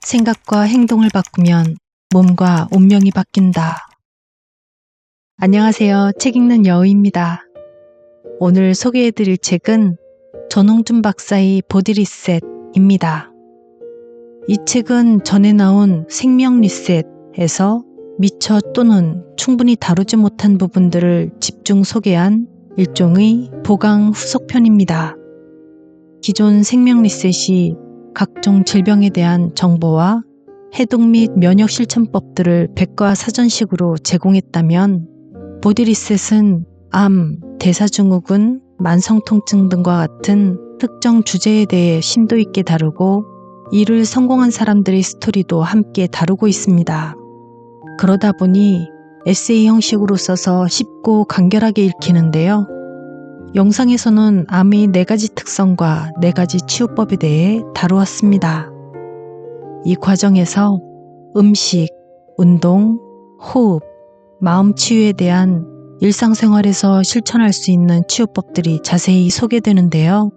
생각과 행동을 바꾸면 몸과 운명이 바뀐다. 안녕하세요. 책 읽는 여우입니다. 오늘 소개해드릴 책은 전홍준 박사의 보디 리셋입니다. 이 책은 전에 나온 생명 리셋에서 미처 또는 충분히 다루지 못한 부분들을 집중 소개한 일종의 보강 후속편입니다. 기존 생명 리셋이 각종 질병에 대한 정보와 해독 및 면역 실천법들을 백과사전식으로 제공했다면 보디 리셋은 암, 대사증후군, 만성통증 등과 같은 특정 주제에 대해 심도 있게 다루고 이를 성공한 사람들의 스토리도 함께 다루고 있습니다. 그러다 보니 에세이 형식으로 써서 쉽고 간결하게 읽히는데요. 영상에서는 암의 4가지 특성과 4가지 치유법에 대해 다루었습니다. 이 과정에서 음식, 운동, 호흡, 마음 치유에 대한 일상생활에서 실천할 수 있는 치유법들이 자세히 소개되는데요.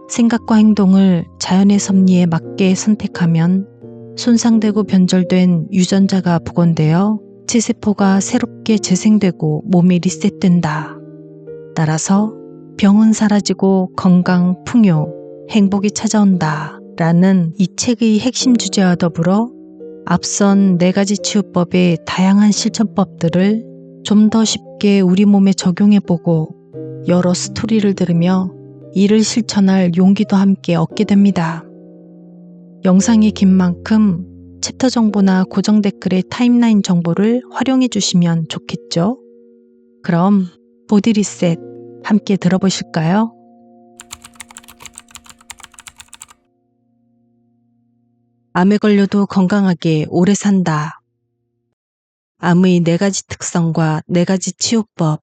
생각과 행동을 자연의 섭리에 맞게 선택하면 손상되고 변절된 유전자가 복원되어 체세포가 새롭게 재생되고 몸이 리셋된다. 따라서 병은 사라지고 건강, 풍요, 행복이 찾아온다 라는 이 책의 핵심 주제와 더불어 앞선 4가지 치유법의 다양한 실천법들을 좀 더 쉽게 우리 몸에 적용해보고 여러 스토리를 들으며 이를 실천할 용기도 함께 얻게 됩니다. 영상이 긴 만큼 챕터 정보나 고정 댓글의 타임라인 정보를 활용해 주시면 좋겠죠? 그럼 보디 리셋 함께 들어보실까요? 암에 걸려도 건강하게 오래 산다. 암의 4가지 특성과 4가지 치유법.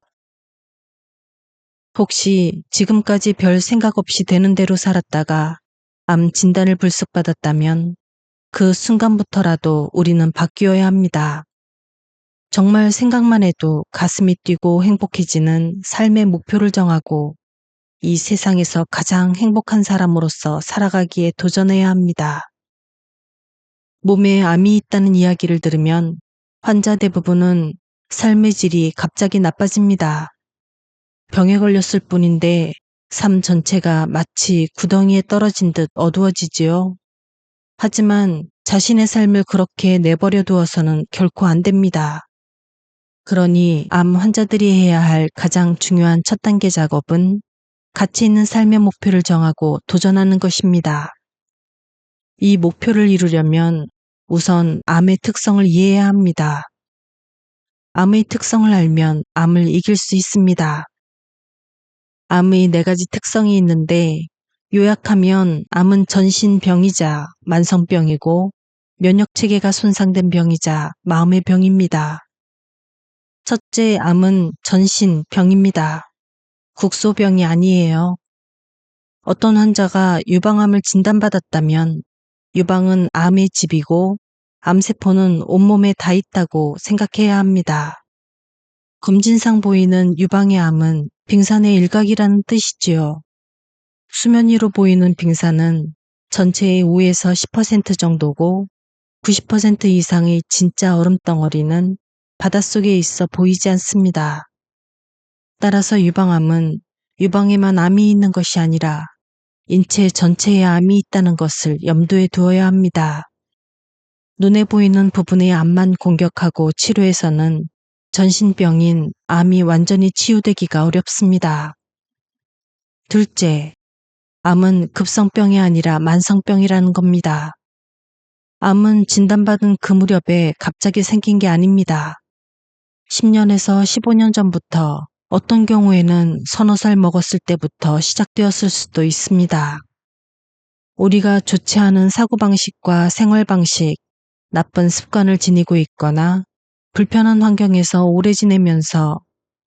혹시 지금까지 별 생각 없이 되는 대로 살았다가 암 진단을 불쑥 받았다면 그 순간부터라도 우리는 바뀌어야 합니다. 정말 생각만 해도 가슴이 뛰고 행복해지는 삶의 목표를 정하고 이 세상에서 가장 행복한 사람으로서 살아가기에 도전해야 합니다. 몸에 암이 있다는 이야기를 들으면 환자 대부분은 삶의 질이 갑자기 나빠집니다. 병에 걸렸을 뿐인데 삶 전체가 마치 구덩이에 떨어진 듯 어두워지지요. 하지만 자신의 삶을 그렇게 내버려 두어서는 결코 안 됩니다. 그러니 암 환자들이 해야 할 가장 중요한 첫 단계 작업은 가치 있는 삶의 목표를 정하고 도전하는 것입니다. 이 목표를 이루려면 우선 암의 특성을 이해해야 합니다. 암의 특성을 알면 암을 이길 수 있습니다. 암의 4가지 특성이 있는데 요약하면 암은 전신병이자 만성병이고 면역체계가 손상된 병이자 마음의 병입니다. 첫째, 암은 전신병입니다. 국소병이 아니에요. 어떤 환자가 유방암을 진단받았다면 유방은 암의 집이고 암세포는 온몸에 다 있다고 생각해야 합니다. 검진상 보이는 유방의 암은 빙산의 일각이라는 뜻이지요. 수면 위로 보이는 빙산은 전체의 5에서 10% 정도고 90% 이상의 진짜 얼음덩어리는 바닷속에 있어 보이지 않습니다. 따라서 유방암은 유방에만 암이 있는 것이 아니라 인체 전체에 암이 있다는 것을 염두에 두어야 합니다. 눈에 보이는 부분의 암만 공격하고 치료해서는 전신병인 암이 완전히 치유되기가 어렵습니다. 둘째, 암은 급성병이 아니라 만성병이라는 겁니다. 암은 진단받은 그 무렵에 갑자기 생긴 게 아닙니다. 10년에서 15년 전부터 어떤 경우에는 서너 살 먹었을 때부터 시작되었을 수도 있습니다. 우리가 좋지 않은 사고방식과 생활방식, 나쁜 습관을 지니고 있거나 불편한 환경에서 오래 지내면서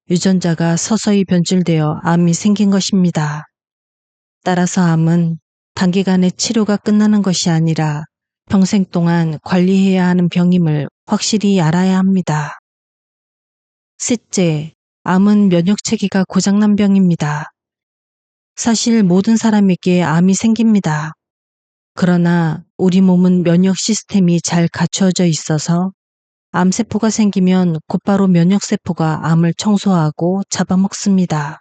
유전자가 서서히 변질되어 암이 생긴 것입니다. 따라서 암은 단기간에 치료가 끝나는 것이 아니라 평생 동안 관리해야 하는 병임을 확실히 알아야 합니다. 셋째, 암은 면역체계가 고장난 병입니다. 사실 모든 사람에게 암이 생깁니다. 그러나 우리 몸은 면역 시스템이 잘 갖추어져 있어서 암세포가 생기면 곧바로 면역세포가 암을 청소하고 잡아먹습니다.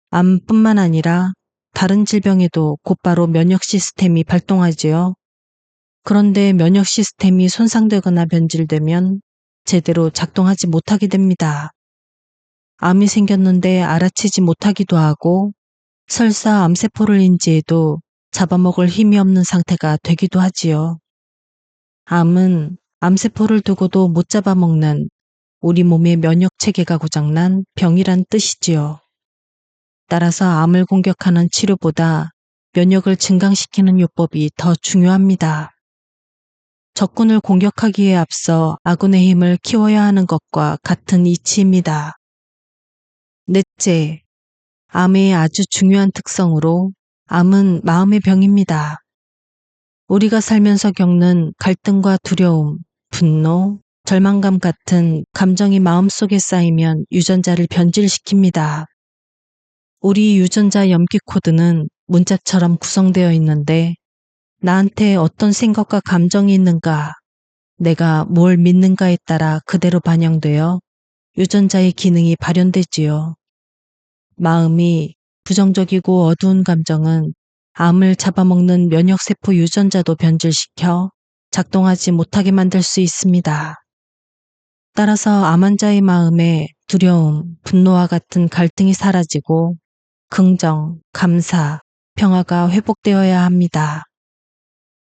암뿐만 아니라 다른 질병에도 곧바로 면역 시스템이 발동하지요. 그런데 면역 시스템이 손상되거나 변질되면 제대로 작동하지 못하게 됩니다. 암이 생겼는데 알아채지 못하기도 하고 설사 암세포를 인지해도 잡아먹을 힘이 없는 상태가 되기도 하지요. 암은 암세포를 두고도 못 잡아먹는 우리 몸의 면역 체계가 고장난 병이란 뜻이지요. 따라서 암을 공격하는 치료보다 면역을 증강시키는 요법이 더 중요합니다. 적군을 공격하기에 앞서 아군의 힘을 키워야 하는 것과 같은 이치입니다. 넷째, 암의 아주 중요한 특성으로 암은 마음의 병입니다. 우리가 살면서 겪는 갈등과 두려움, 분노, 절망감 같은 감정이 마음속에 쌓이면 유전자를 변질시킵니다. 우리 유전자 염기 코드는 문자처럼 구성되어 있는데 나한테 어떤 생각과 감정이 있는가, 내가 뭘 믿는가에 따라 그대로 반영되어 유전자의 기능이 발현되지요. 마음이 부정적이고 어두운 감정은 암을 잡아먹는 면역세포 유전자도 변질시켜 작동하지 못하게 만들 수 있습니다. 따라서 암 환자의 마음에 두려움, 분노와 같은 갈등이 사라지고 긍정, 감사, 평화가 회복되어야 합니다.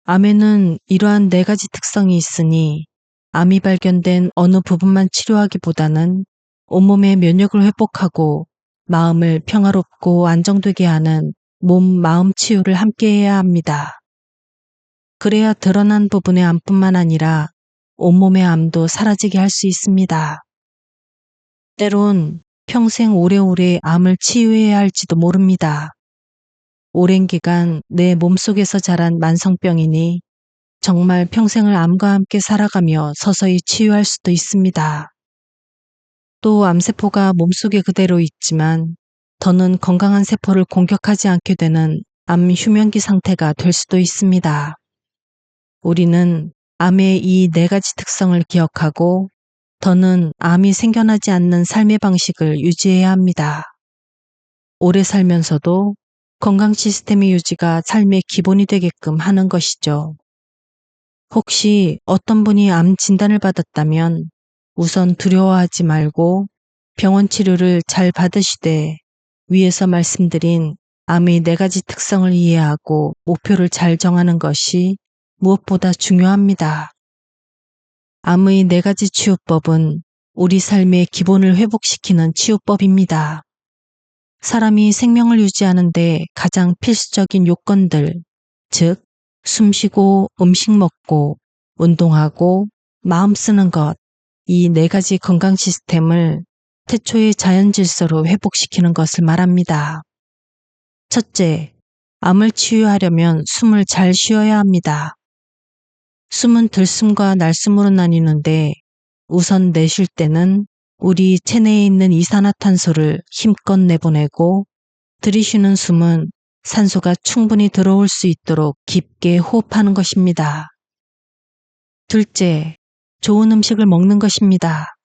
암에는 이러한 4가지 특성이 있으니 암이 발견된 어느 부분만 치료하기보다는 온몸의 면역을 회복하고 마음을 평화롭고 안정되게 하는 몸, 마음 치유를 함께 해야 합니다. 그래야 드러난 부분의 암뿐만 아니라 온몸의 암도 사라지게 할 수 있습니다. 때론 평생 오래오래 암을 치유해야 할지도 모릅니다. 오랜 기간 내 몸속에서 자란 만성병이니 정말 평생을 암과 함께 살아가며 서서히 치유할 수도 있습니다. 또 암세포가 몸속에 그대로 있지만 더는 건강한 세포를 공격하지 않게 되는 암 휴면기 상태가 될 수도 있습니다. 우리는 암의 이 4가지 특성을 기억하고 더는 암이 생겨나지 않는 삶의 방식을 유지해야 합니다. 오래 살면서도 건강 시스템의 유지가 삶의 기본이 되게끔 하는 것이죠. 혹시 어떤 분이 암 진단을 받았다면 우선 두려워하지 말고 병원 치료를 잘 받으시되 위에서 말씀드린 암의 4가지 특성을 이해하고 목표를 잘 정하는 것이 무엇보다 중요합니다. 암의 4가지 치유법은 우리 삶의 기본을 회복시키는 치유법입니다. 사람이 생명을 유지하는 데 가장 필수적인 요건들, 즉 숨쉬고 음식 먹고 운동하고 마음 쓰는 것, 이 4가지 건강 시스템을 태초의 자연 질서로 회복시키는 것을 말합니다. 첫째, 암을 치유하려면 숨을 잘 쉬어야 합니다. 숨은 들숨과 날숨으로 나뉘는데 우선 내쉴 때는 우리 체내에 있는 이산화탄소를 힘껏 내보내고 들이쉬는 숨은 산소가 충분히 들어올 수 있도록 깊게 호흡하는 것입니다. 둘째, 좋은 음식을 먹는 것입니다.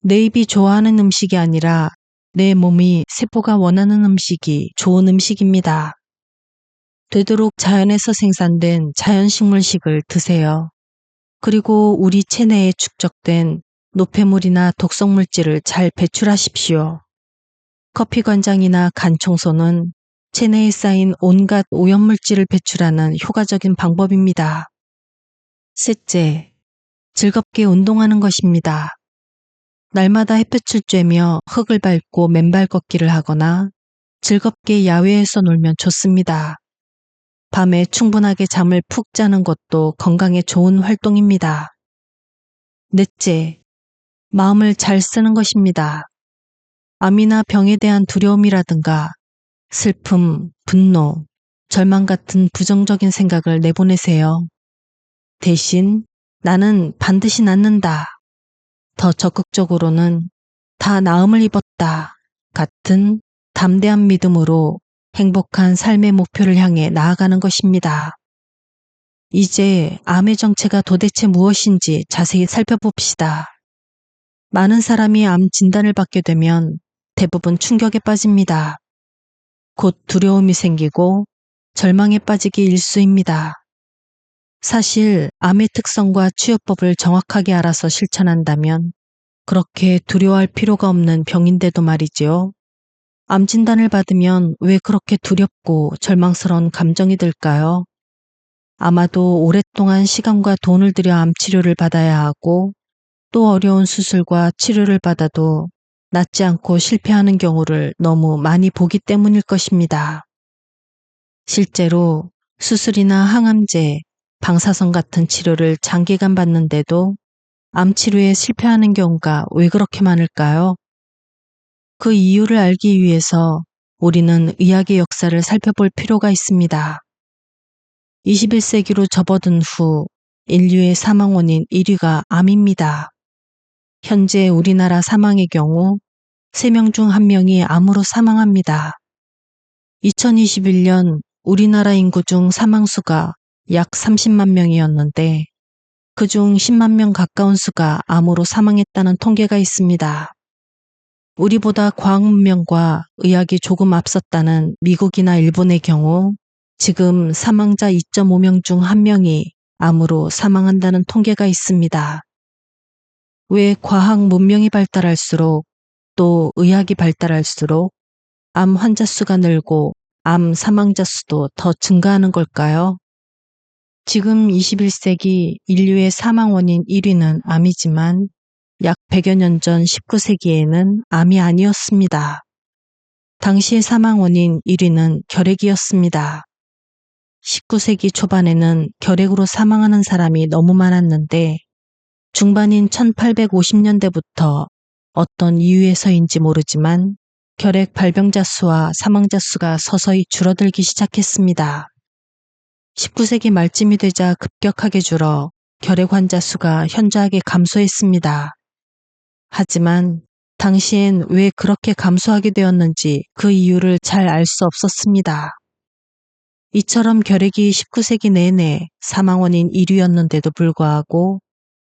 내 입이 좋아하는 음식이 아니라 내 몸이 세포가 원하는 음식이 좋은 음식입니다. 되도록 자연에서 생산된 자연식물식을 드세요. 그리고 우리 체내에 축적된 노폐물이나 독성물질을 잘 배출하십시오. 커피 관장이나 간 청소는 체내에 쌓인 온갖 오염물질을 배출하는 효과적인 방법입니다. 셋째, 즐겁게 운동하는 것입니다. 날마다 햇볕을 쬐며 흙을 밟고 맨발 걷기를 하거나 즐겁게 야외에서 놀면 좋습니다. 밤에 충분하게 잠을 푹 자는 것도 건강에 좋은 활동입니다. 넷째, 마음을 잘 쓰는 것입니다. 암이나 병에 대한 두려움이라든가 슬픔, 분노, 절망 같은 부정적인 생각을 내보내세요. 대신 나는 반드시 낫는다. 더 적극적으로는 다 나음을 입었다. 같은 담대한 믿음으로 행복한 삶의 목표를 향해 나아가는 것입니다. 이제 암의 정체가 도대체 무엇인지 자세히 살펴봅시다. 많은 사람이 암 진단을 받게 되면 대부분 충격에 빠집니다. 곧 두려움이 생기고 절망에 빠지기 일쑤입니다. 사실 암의 특성과 치유법을 정확하게 알아서 실천한다면 그렇게 두려워할 필요가 없는 병인데도 말이지요. 암 진단을 받으면 왜 그렇게 두렵고 절망스러운 감정이 들까요? 아마도 오랫동안 시간과 돈을 들여 암 치료를 받아야 하고 또 어려운 수술과 치료를 받아도 낫지 않고 실패하는 경우를 너무 많이 보기 때문일 것입니다. 실제로 수술이나 항암제, 방사선 같은 치료를 장기간 받는데도 암 치료에 실패하는 경우가 왜 그렇게 많을까요? 그 이유를 알기 위해서 우리는 의학의 역사를 살펴볼 필요가 있습니다. 21세기로 접어든 후 인류의 사망 원인 1위가 암입니다. 현재 우리나라 사망의 경우 3명 중 1명이 암으로 사망합니다. 2021년 우리나라 인구 중 사망수가 약 30만 명이었는데 그중 10만 명 가까운 수가 암으로 사망했다는 통계가 있습니다. 우리보다 과학 문명과 의학이 조금 앞섰다는 미국이나 일본의 경우 지금 사망자 2.5명 중 1명이 암으로 사망한다는 통계가 있습니다. 왜 과학 문명이 발달할수록 또 의학이 발달할수록 암 환자 수가 늘고 암 사망자 수도 더 증가하는 걸까요? 지금 21세기 인류의 사망 원인 1위는 암이지만 약 100여 년 전 19세기에는 암이 아니었습니다. 당시의 사망 원인 1위는 결핵이었습니다. 19세기 초반에는 결핵으로 사망하는 사람이 너무 많았는데 중반인 1850년대부터 어떤 이유에서인지 모르지만 결핵 발병자 수와 사망자 수가 서서히 줄어들기 시작했습니다. 19세기 말쯤이 되자 급격하게 줄어 결핵 환자 수가 현저하게 감소했습니다. 하지만 당시엔 왜 그렇게 감소하게 되었는지 그 이유를 잘 알 수 없었습니다. 이처럼 결핵이 19세기 내내 사망 원인 1위였는데도 불구하고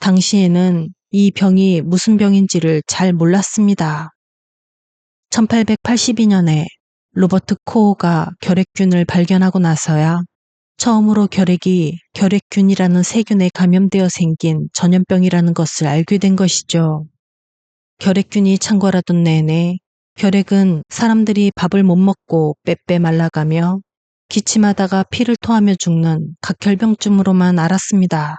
당시에는 이 병이 무슨 병인지를 잘 몰랐습니다. 1882년에 로버트 코호가 결핵균을 발견하고 나서야 처음으로 결핵이 결핵균이라는 세균에 감염되어 생긴 전염병이라는 것을 알게 된 것이죠. 결핵균이 창궐하던 내내 결핵은 사람들이 밥을 못 먹고 빼빼 말라가며 기침하다가 피를 토하며 죽는 각혈병쯤으로만 알았습니다.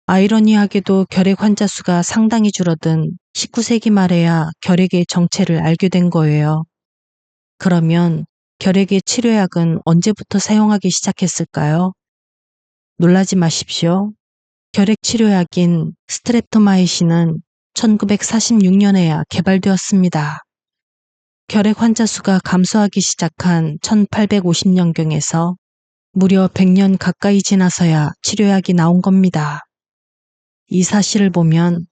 아이러니하게도 결핵 환자 수가 상당히 줄어든 19세기 말에야 결핵의 정체를 알게 된 거예요. 그러면 결핵의 치료약은 언제부터 사용하기 시작했을까요? 놀라지 마십시오. 결핵 치료약인 스트랩토마이신은 1946년에야 개발되었습니다. 결핵 환자 수가 감소하기 시작한 1850년경에서 무려 100년 가까이 지나서야 치료약이 나온 겁니다. 이 사실을 보면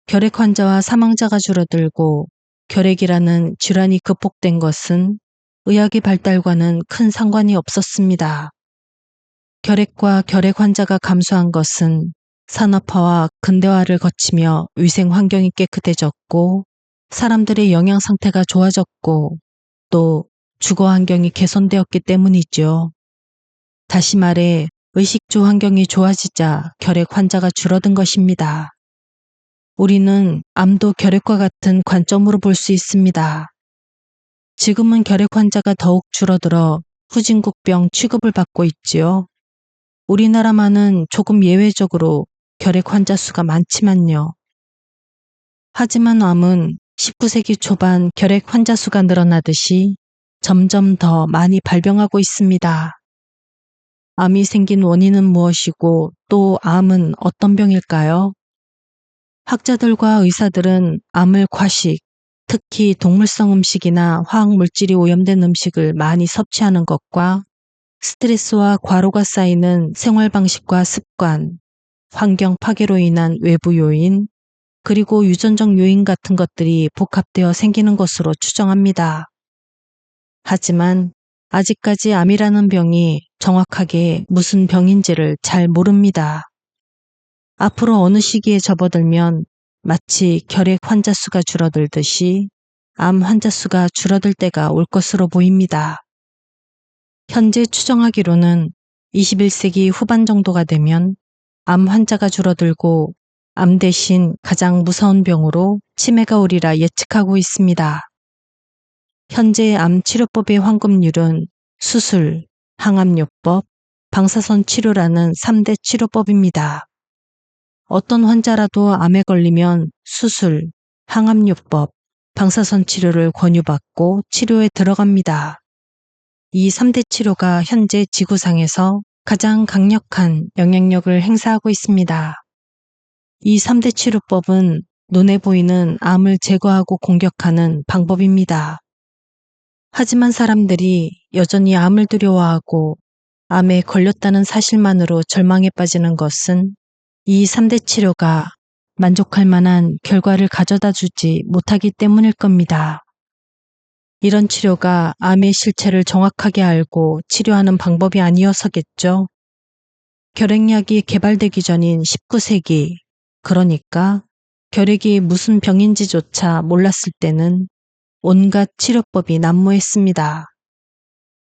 결핵 환자와 사망자가 줄어들고 결핵이라는 질환이 극복된 것은 의학의 발달과는 큰 상관이 없었습니다. 결핵과 결핵 환자가 감소한 것은 산업화와 근대화를 거치며 위생 환경이 깨끗해졌고 사람들의 영양 상태가 좋아졌고 또 주거 환경이 개선되었기 때문이죠. 다시 말해 의식주 환경이 좋아지자 결핵 환자가 줄어든 것입니다. 우리는 암도 결핵과 같은 관점으로 볼 수 있습니다. 지금은 결핵 환자가 더욱 줄어들어 후진국병 취급을 받고 있지요. 우리나라만은 조금 예외적으로 결핵 환자 수가 많지만요. 하지만 암은 19세기 초반 결핵 환자 수가 늘어나듯이 점점 더 많이 발병하고 있습니다. 암이 생긴 원인은 무엇이고 또 암은 어떤 병일까요? 학자들과 의사들은 암을 과식, 특히 동물성 음식이나 화학물질이 오염된 음식을 많이 섭취하는 것과 스트레스와 과로가 쌓이는 생활 방식과 습관, 환경 파괴로 인한 외부 요인, 그리고 유전적 요인 같은 것들이 복합되어 생기는 것으로 추정합니다. 하지만 아직까지 암이라는 병이 정확하게 무슨 병인지를 잘 모릅니다. 앞으로 어느 시기에 접어들면 마치 결핵 환자 수가 줄어들듯이 암 환자 수가 줄어들 때가 올 것으로 보입니다. 현재 추정하기로는 21세기 후반 정도가 되면 암 환자가 줄어들고 암 대신 가장 무서운 병으로 치매가 오리라 예측하고 있습니다. 현재 암 치료법의 황금률은 수술, 항암요법, 방사선 치료라는 3대 치료법입니다. 어떤 환자라도 암에 걸리면 수술, 항암요법, 방사선 치료를 권유받고 치료에 들어갑니다. 이 3대 치료가 현재 지구상에서 가장 강력한 영향력을 행사하고 있습니다. 이 3대 치료법은 눈에 보이는 암을 제거하고 공격하는 방법입니다. 하지만 사람들이 여전히 암을 두려워하고 암에 걸렸다는 사실만으로 절망에 빠지는 것은 이 3대 치료가 만족할 만한 결과를 가져다 주지 못하기 때문일 겁니다. 이런 치료가 암의 실체를 정확하게 알고 치료하는 방법이 아니어서겠죠. 결핵약이 개발되기 전인 19세기, 그러니까 결핵이 무슨 병인지조차 몰랐을 때는 온갖 치료법이 난무했습니다.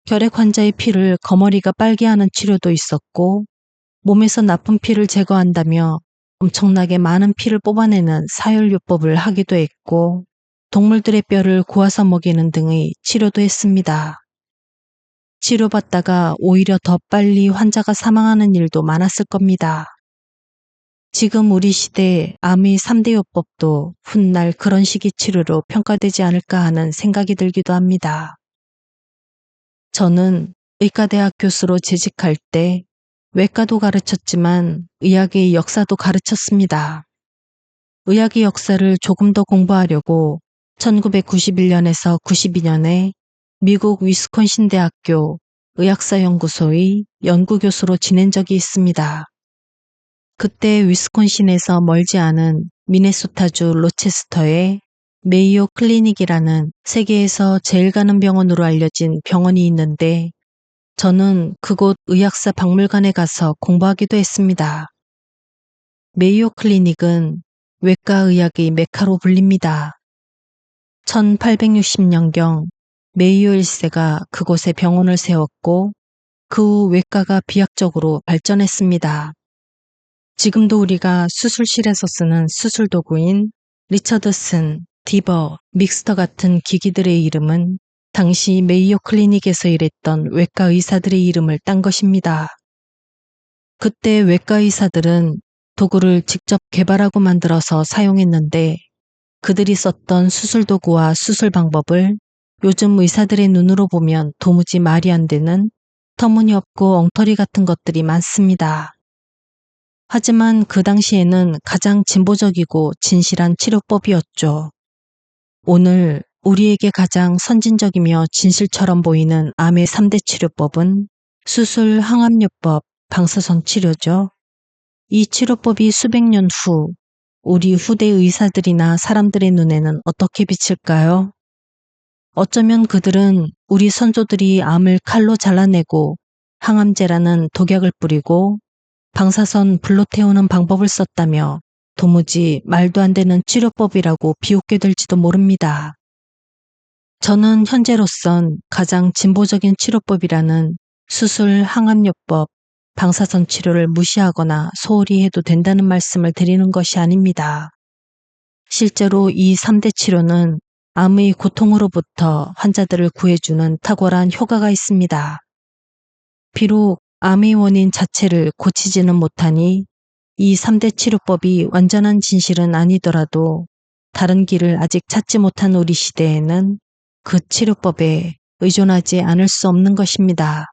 결핵 환자의 피를 거머리가 빨게 하는 치료도 있었고, 몸에서 나쁜 피를 제거한다며 엄청나게 많은 피를 뽑아내는 사혈요법을 하기도 했고, 동물들의 뼈를 고아서 먹이는 등의 치료도 했습니다. 치료받다가 오히려 더 빨리 환자가 사망하는 일도 많았을 겁니다. 지금 우리 시대 암의 3대 요법도 훗날 그런 식의 치료로 평가되지 않을까 하는 생각이 들기도 합니다. 저는 의과대학 교수로 재직할 때 외과도 가르쳤지만 의학의 역사도 가르쳤습니다. 의학의 역사를 조금 더 공부하려고 1991년에서 92년에 미국 위스콘신 대학교 의학사연구소의 연구교수로 지낸 적이 있습니다. 그때 위스콘신에서 멀지 않은 미네소타주 로체스터에 메이오 클리닉이라는 세계에서 제일 가는 병원으로 알려진 병원이 있는데 저는 그곳 의학사 박물관에 가서 공부하기도 했습니다. 메이오 클리닉은 외과의학의 메카로 불립니다. 1860년경 메이오 1세가 그곳에 병원을 세웠고 그 후 외과가 비약적으로 발전했습니다. 지금도 우리가 수술실에서 쓰는 수술도구인 리처드슨, 디버, 믹스터 같은 기기들의 이름은 당시 메이오 클리닉에서 일했던 외과 의사들의 이름을 딴 것입니다. 그때 외과 의사들은 도구를 직접 개발하고 만들어서 사용했는데 그들이 썼던 수술도구와 수술 방법을 요즘 의사들의 눈으로 보면 도무지 말이 안 되는 터무니없고 엉터리 같은 것들이 많습니다. 하지만 그 당시에는 가장 진보적이고 진실한 치료법이었죠. 오늘 우리에게 가장 선진적이며 진실처럼 보이는 암의 3대 치료법은 수술, 항암요법, 방사선 치료죠. 이 치료법이 수백 년 후 우리 후대 의사들이나 사람들의 눈에는 어떻게 비칠까요? 어쩌면 그들은 우리 선조들이 암을 칼로 잘라내고 항암제라는 독약을 뿌리고 방사선 불로 태우는 방법을 썼다며 도무지 말도 안 되는 치료법이라고 비웃게 될지도 모릅니다. 저는 현재로선 가장 진보적인 치료법이라는 수술, 항암요법, 방사선 치료를 무시하거나 소홀히 해도 된다는 말씀을 드리는 것이 아닙니다. 실제로 이 3대 치료는 암의 고통으로부터 환자들을 구해주는 탁월한 효과가 있습니다. 비록 암의 원인 자체를 고치지는 못하니 이 3대 치료법이 완전한 진실은 아니더라도 다른 길을 아직 찾지 못한 우리 시대에는 그 치료법에 의존하지 않을 수 없는 것입니다.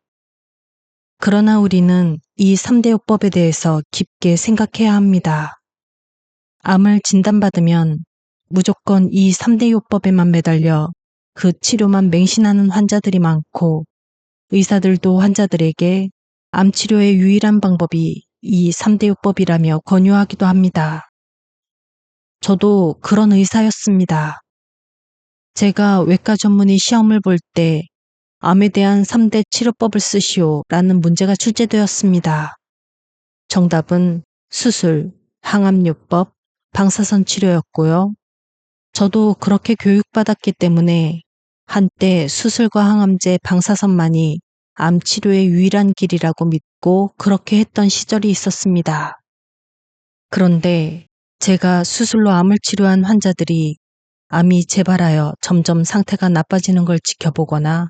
그러나 우리는 이 3대 요법에 대해서 깊게 생각해야 합니다. 암을 진단받으면 무조건 이 3대 요법에만 매달려 그 치료만 맹신하는 환자들이 많고 의사들도 환자들에게 암 치료의 유일한 방법이 이 3대 요법이라며 권유하기도 합니다. 저도 그런 의사였습니다. 제가 외과 전문의 시험을 볼 때 암에 대한 3대 치료법을 쓰시오라는 문제가 출제되었습니다. 정답은 수술, 항암요법, 방사선 치료였고요. 저도 그렇게 교육받았기 때문에 한때 수술과 항암제, 방사선만이 암 치료의 유일한 길이라고 믿고 그렇게 했던 시절이 있었습니다. 그런데 제가 수술로 암을 치료한 환자들이 암이 재발하여 점점 상태가 나빠지는 걸 지켜보거나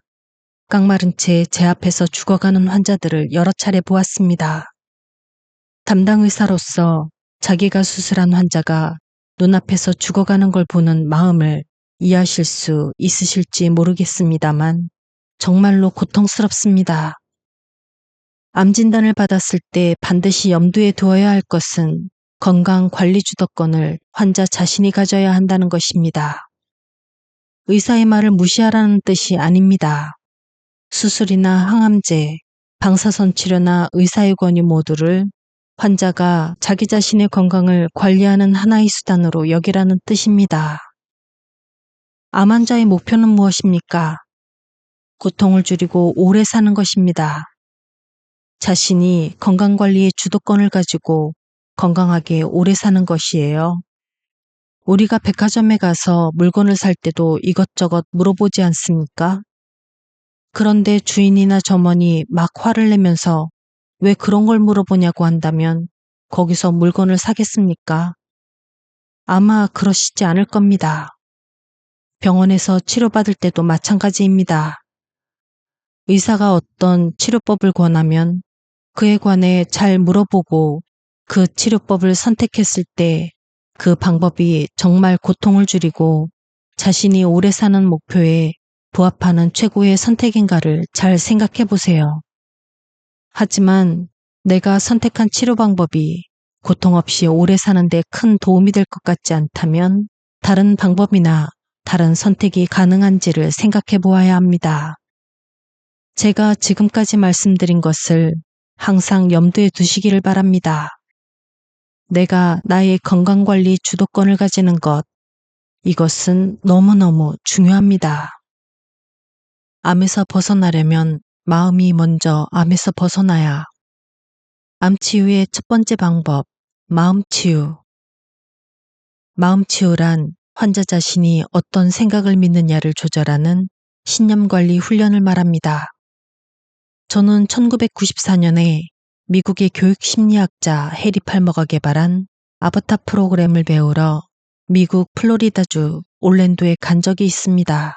깡마른 채 제 앞에서 죽어가는 환자들을 여러 차례 보았습니다. 담당 의사로서 자기가 수술한 환자가 눈앞에서 죽어가는 걸 보는 마음을 이해하실 수 있으실지 모르겠습니다만 정말로 고통스럽습니다. 암 진단을 받았을 때 반드시 염두에 두어야 할 것은 건강관리 주도권을 환자 자신이 가져야 한다는 것입니다. 의사의 말을 무시하라는 뜻이 아닙니다. 수술이나 항암제, 방사선 치료나 의사의 권유 모두를 환자가 자기 자신의 건강을 관리하는 하나의 수단으로 여기라는 뜻입니다. 암 환자의 목표는 무엇입니까? 고통을 줄이고 오래 사는 것입니다. 자신이 건강관리의 주도권을 가지고 건강하게 오래 사는 것이에요. 우리가 백화점에 가서 물건을 살 때도 이것저것 물어보지 않습니까? 그런데 주인이나 점원이 막 화를 내면서 왜 그런 걸 물어보냐고 한다면 거기서 물건을 사겠습니까? 아마 그러시지 않을 겁니다. 병원에서 치료받을 때도 마찬가지입니다. 의사가 어떤 치료법을 권하면 그에 관해 잘 물어보고 그 치료법을 선택했을 때 그 방법이 정말 고통을 줄이고 자신이 오래 사는 목표에 부합하는 최고의 선택인가를 잘 생각해 보세요. 하지만 내가 선택한 치료 방법이 고통 없이 오래 사는데 큰 도움이 될 것 같지 않다면 다른 방법이나 다른 선택이 가능한지를 생각해 보아야 합니다. 제가 지금까지 말씀드린 것을 항상 염두에 두시기를 바랍니다. 내가 나의 건강관리 주도권을 가지는 것, 이것은 너무너무 중요합니다. 암에서 벗어나려면 마음이 먼저 암에서 벗어나야. 암 치유의 첫 번째 방법, 마음 치유. 마음 치유란 환자 자신이 어떤 생각을 믿느냐를 조절하는 신념관리 훈련을 말합니다. 저는 1994년에 미국의 교육심리학자 해리 팔머가 개발한 아바타 프로그램을 배우러 미국 플로리다주 올랜도에 간 적이 있습니다.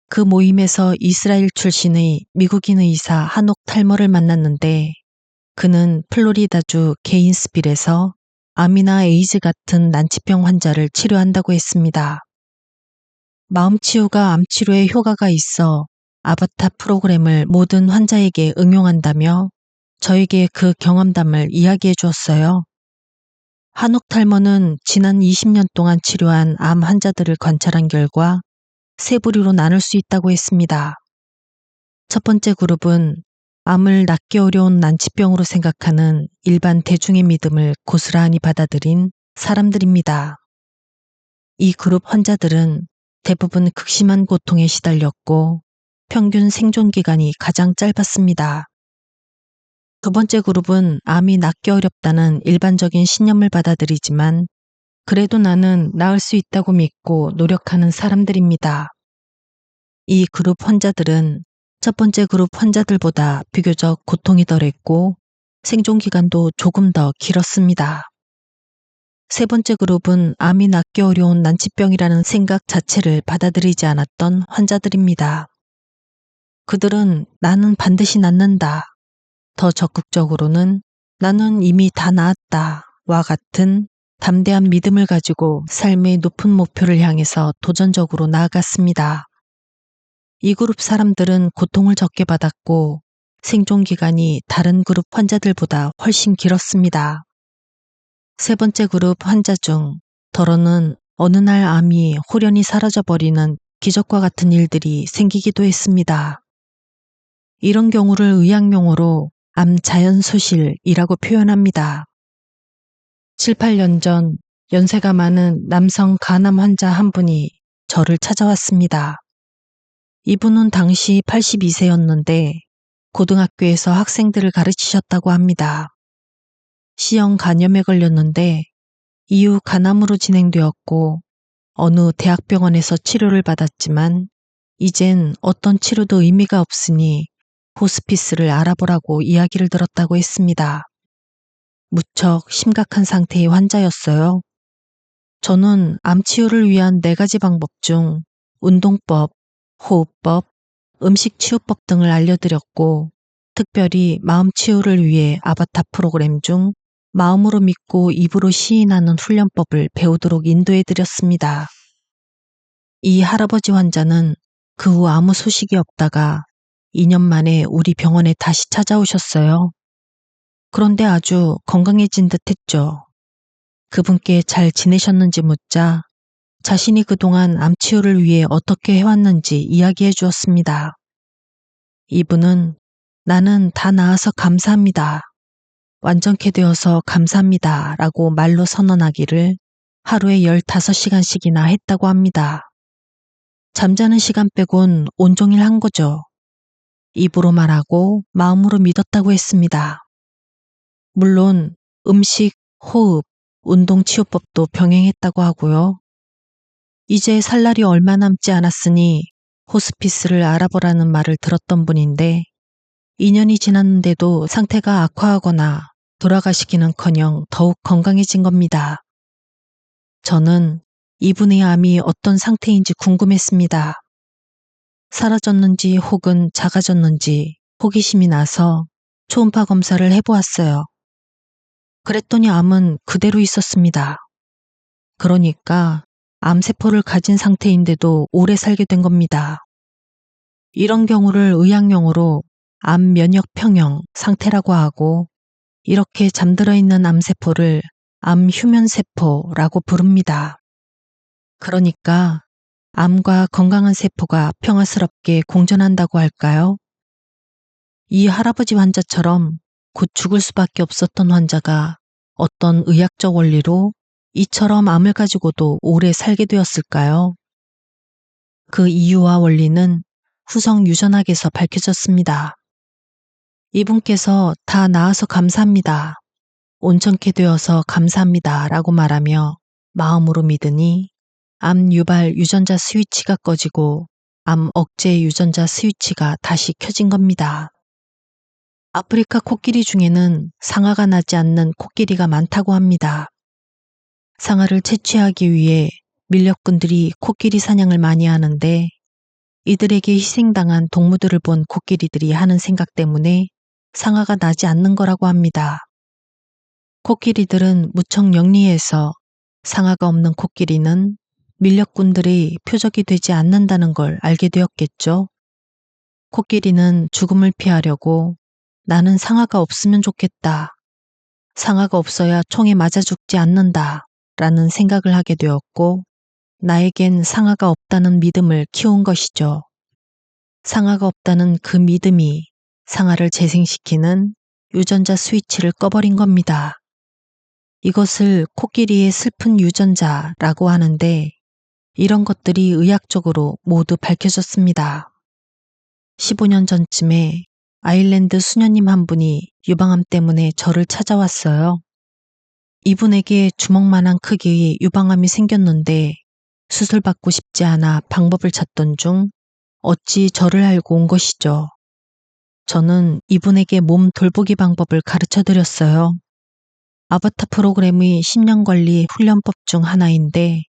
그 모임에서 이스라엘 출신의 미국인 의사 하녹 탈머를 만났는데 그는 플로리다주 게인스빌에서 암이나 에이즈 같은 난치병 환자를 치료한다고 했습니다. 마음치유가 암치료에 효과가 있어 아바타 프로그램을 모든 환자에게 응용한다며 저에게 그 경험담을 이야기해 주었어요. 한옥 탈머는 지난 20년 동안 치료한 암 환자들을 관찰한 결과 세 부류로 나눌 수 있다고 했습니다. 첫 번째 그룹은 암을 낫기 어려운 난치병으로 생각하는 일반 대중의 믿음을 고스란히 받아들인 사람들입니다. 이 그룹 환자들은 대부분 극심한 고통에 시달렸고 평균 생존 기간이 가장 짧았습니다. 두 번째 그룹은 암이 낫기 어렵다는 일반적인 신념을 받아들이지만 그래도 나는 나을 수 있다고 믿고 노력하는 사람들입니다. 이 그룹 환자들은 첫 번째 그룹 환자들보다 비교적 고통이 덜했고 생존 기간도 조금 더 길었습니다. 세 번째 그룹은 암이 낫기 어려운 난치병이라는 생각 자체를 받아들이지 않았던 환자들입니다. 그들은 나는 반드시 낫는다. 더 적극적으로는 나는 이미 다 나았다. 와 같은 담대한 믿음을 가지고 삶의 높은 목표를 향해서 도전적으로 나아갔습니다. 이 그룹 사람들은 고통을 적게 받았고 생존 기간이 다른 그룹 환자들보다 훨씬 길었습니다. 세 번째 그룹 환자 중 더러는 어느 날 암이 홀연히 사라져버리는 기적과 같은 일들이 생기기도 했습니다. 이런 경우를 의학용어로 암 자연소실이라고 표현합니다. 7, 8년 전 연세가 많은 남성 간암 환자 한 분이 저를 찾아왔습니다. 이분은 당시 82세였는데 고등학교에서 학생들을 가르치셨다고 합니다. C형 간염에 걸렸는데 이후 간암으로 진행되었고 어느 대학병원에서 치료를 받았지만 이젠 어떤 치료도 의미가 없으니 호스피스를 알아보라고 이야기를 들었다고 했습니다. 무척 심각한 상태의 환자였어요. 저는 암 치유를 위한 4가지 방법 중 운동법, 호흡법, 음식 치유법 등을 알려드렸고 특별히 마음 치유를 위해 아바타 프로그램 중 마음으로 믿고 입으로 시인하는 훈련법을 배우도록 인도해드렸습니다. 이 할아버지 환자는 그 후 아무 소식이 없다가 2년 만에 우리 병원에 다시 찾아오셨어요. 그런데 아주 건강해진 듯 했죠. 그분께 잘 지내셨는지 묻자 자신이 그동안 암 치유를 위해 어떻게 해왔는지 이야기해 주었습니다. 이분은 나는 다 나아서 감사합니다. 완전케 되어서 감사합니다. 라고 말로 선언하기를 하루에 15시간씩이나 했다고 합니다. 잠자는 시간 빼곤 온종일 한 거죠. 입으로 말하고 마음으로 믿었다고 했습니다. 물론 음식, 호흡, 운동 치유법도 병행했다고 하고요. 이제 살 날이 얼마 남지 않았으니 호스피스를 알아보라는 말을 들었던 분인데 2년이 지났는데도 상태가 악화하거나 돌아가시기는커녕 더욱 건강해진 겁니다. 저는 이분의 암이 어떤 상태인지 궁금했습니다. 사라졌는지 혹은 작아졌는지 호기심이 나서 초음파 검사를 해보았어요. 그랬더니 암은 그대로 있었습니다. 그러니까 암세포를 가진 상태인데도 오래 살게 된 겁니다. 이런 경우를 의학용어로 암 면역 평형 상태라고 하고 이렇게 잠들어 있는 암세포를 암 휴면세포라고 부릅니다. 그러니까 암과 건강한 세포가 평화스럽게 공존한다고 할까요? 이 할아버지 환자처럼 곧 죽을 수밖에 없었던 환자가 어떤 의학적 원리로 이처럼 암을 가지고도 오래 살게 되었을까요? 그 이유와 원리는 후성 유전학에서 밝혀졌습니다. 이분께서 다 나아서 감사합니다. 온전케 되어서 감사합니다. 라고 말하며 마음으로 믿으니 암 유발 유전자 스위치가 꺼지고 암 억제 유전자 스위치가 다시 켜진 겁니다. 아프리카 코끼리 중에는 상아가 나지 않는 코끼리가 많다고 합니다. 상아를 채취하기 위해 밀렵꾼들이 코끼리 사냥을 많이 하는데 이들에게 희생당한 동무들을 본 코끼리들이 하는 생각 때문에 상아가 나지 않는 거라고 합니다. 코끼리들은 무척 영리해서 상아가 없는 코끼리는 밀렵꾼들의 표적이 되지 않는다는 걸 알게 되었겠죠. 코끼리는 죽음을 피하려고 나는 상아가 없으면 좋겠다. 상아가 없어야 총에 맞아 죽지 않는다. 라는 생각을 하게 되었고 나에겐 상아가 없다는 믿음을 키운 것이죠. 상아가 없다는 그 믿음이 상아를 재생시키는 유전자 스위치를 꺼버린 겁니다. 이것을 코끼리의 슬픈 유전자라고 하는데 이런 것들이 의학적으로 모두 밝혀졌습니다. 15년 전쯤에 아일랜드 수녀님 한 분이 유방암 때문에 저를 찾아왔어요. 이분에게 주먹만한 크기의 유방암이 생겼는데 수술받고 싶지 않아 방법을 찾던 중 어찌 저를 알고 온 것이죠. 저는 이분에게 몸 돌보기 방법을 가르쳐 드렸어요. 아바타 프로그램의 10년 관리 훈련법 중 하나인데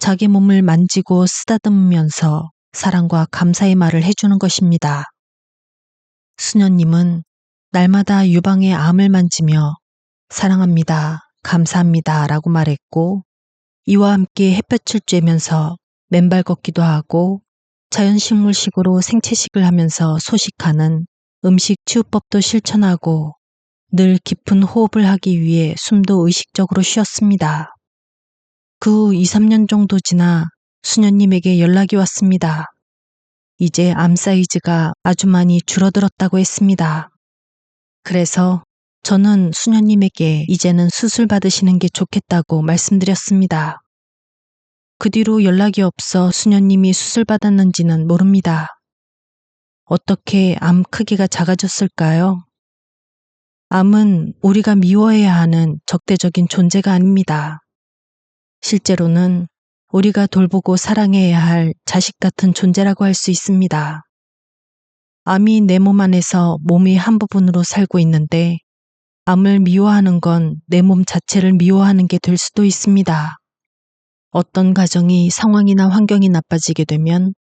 자기 몸을 만지고 쓰다듬으면서 사랑과 감사의 말을 해주는 것입니다. 수녀님은 날마다 유방의 암을 만지며 사랑합니다, 감사합니다 라고 말했고 이와 함께 햇볕을 쬐면서 맨발 걷기도 하고 자연식물식으로 생채식을 하면서 소식하는 음식 치유법도 실천하고 늘 깊은 호흡을 하기 위해 숨도 의식적으로 쉬었습니다. 그 후 2, 3년 정도 지나 수녀님에게 연락이 왔습니다. 이제 암 사이즈가 아주 많이 줄어들었다고 했습니다. 그래서 저는 수녀님에게 이제는 수술 받으시는 게 좋겠다고 말씀드렸습니다. 그 뒤로 연락이 없어 수녀님이 수술 받았는지는 모릅니다. 어떻게 암 크기가 작아졌을까요? 암은 우리가 미워해야 하는 적대적인 존재가 아닙니다. 실제로는 우리가 돌보고 사랑해야 할 자식 같은 존재라고 할 수 있습니다. 암이 내 몸 안에서 몸의 한 부분으로 살고 있는데 암을 미워하는 건 내 몸 자체를 미워하는 게 될 수도 있습니다. 어떤 가정이 상황이나 환경이 나빠지게 되면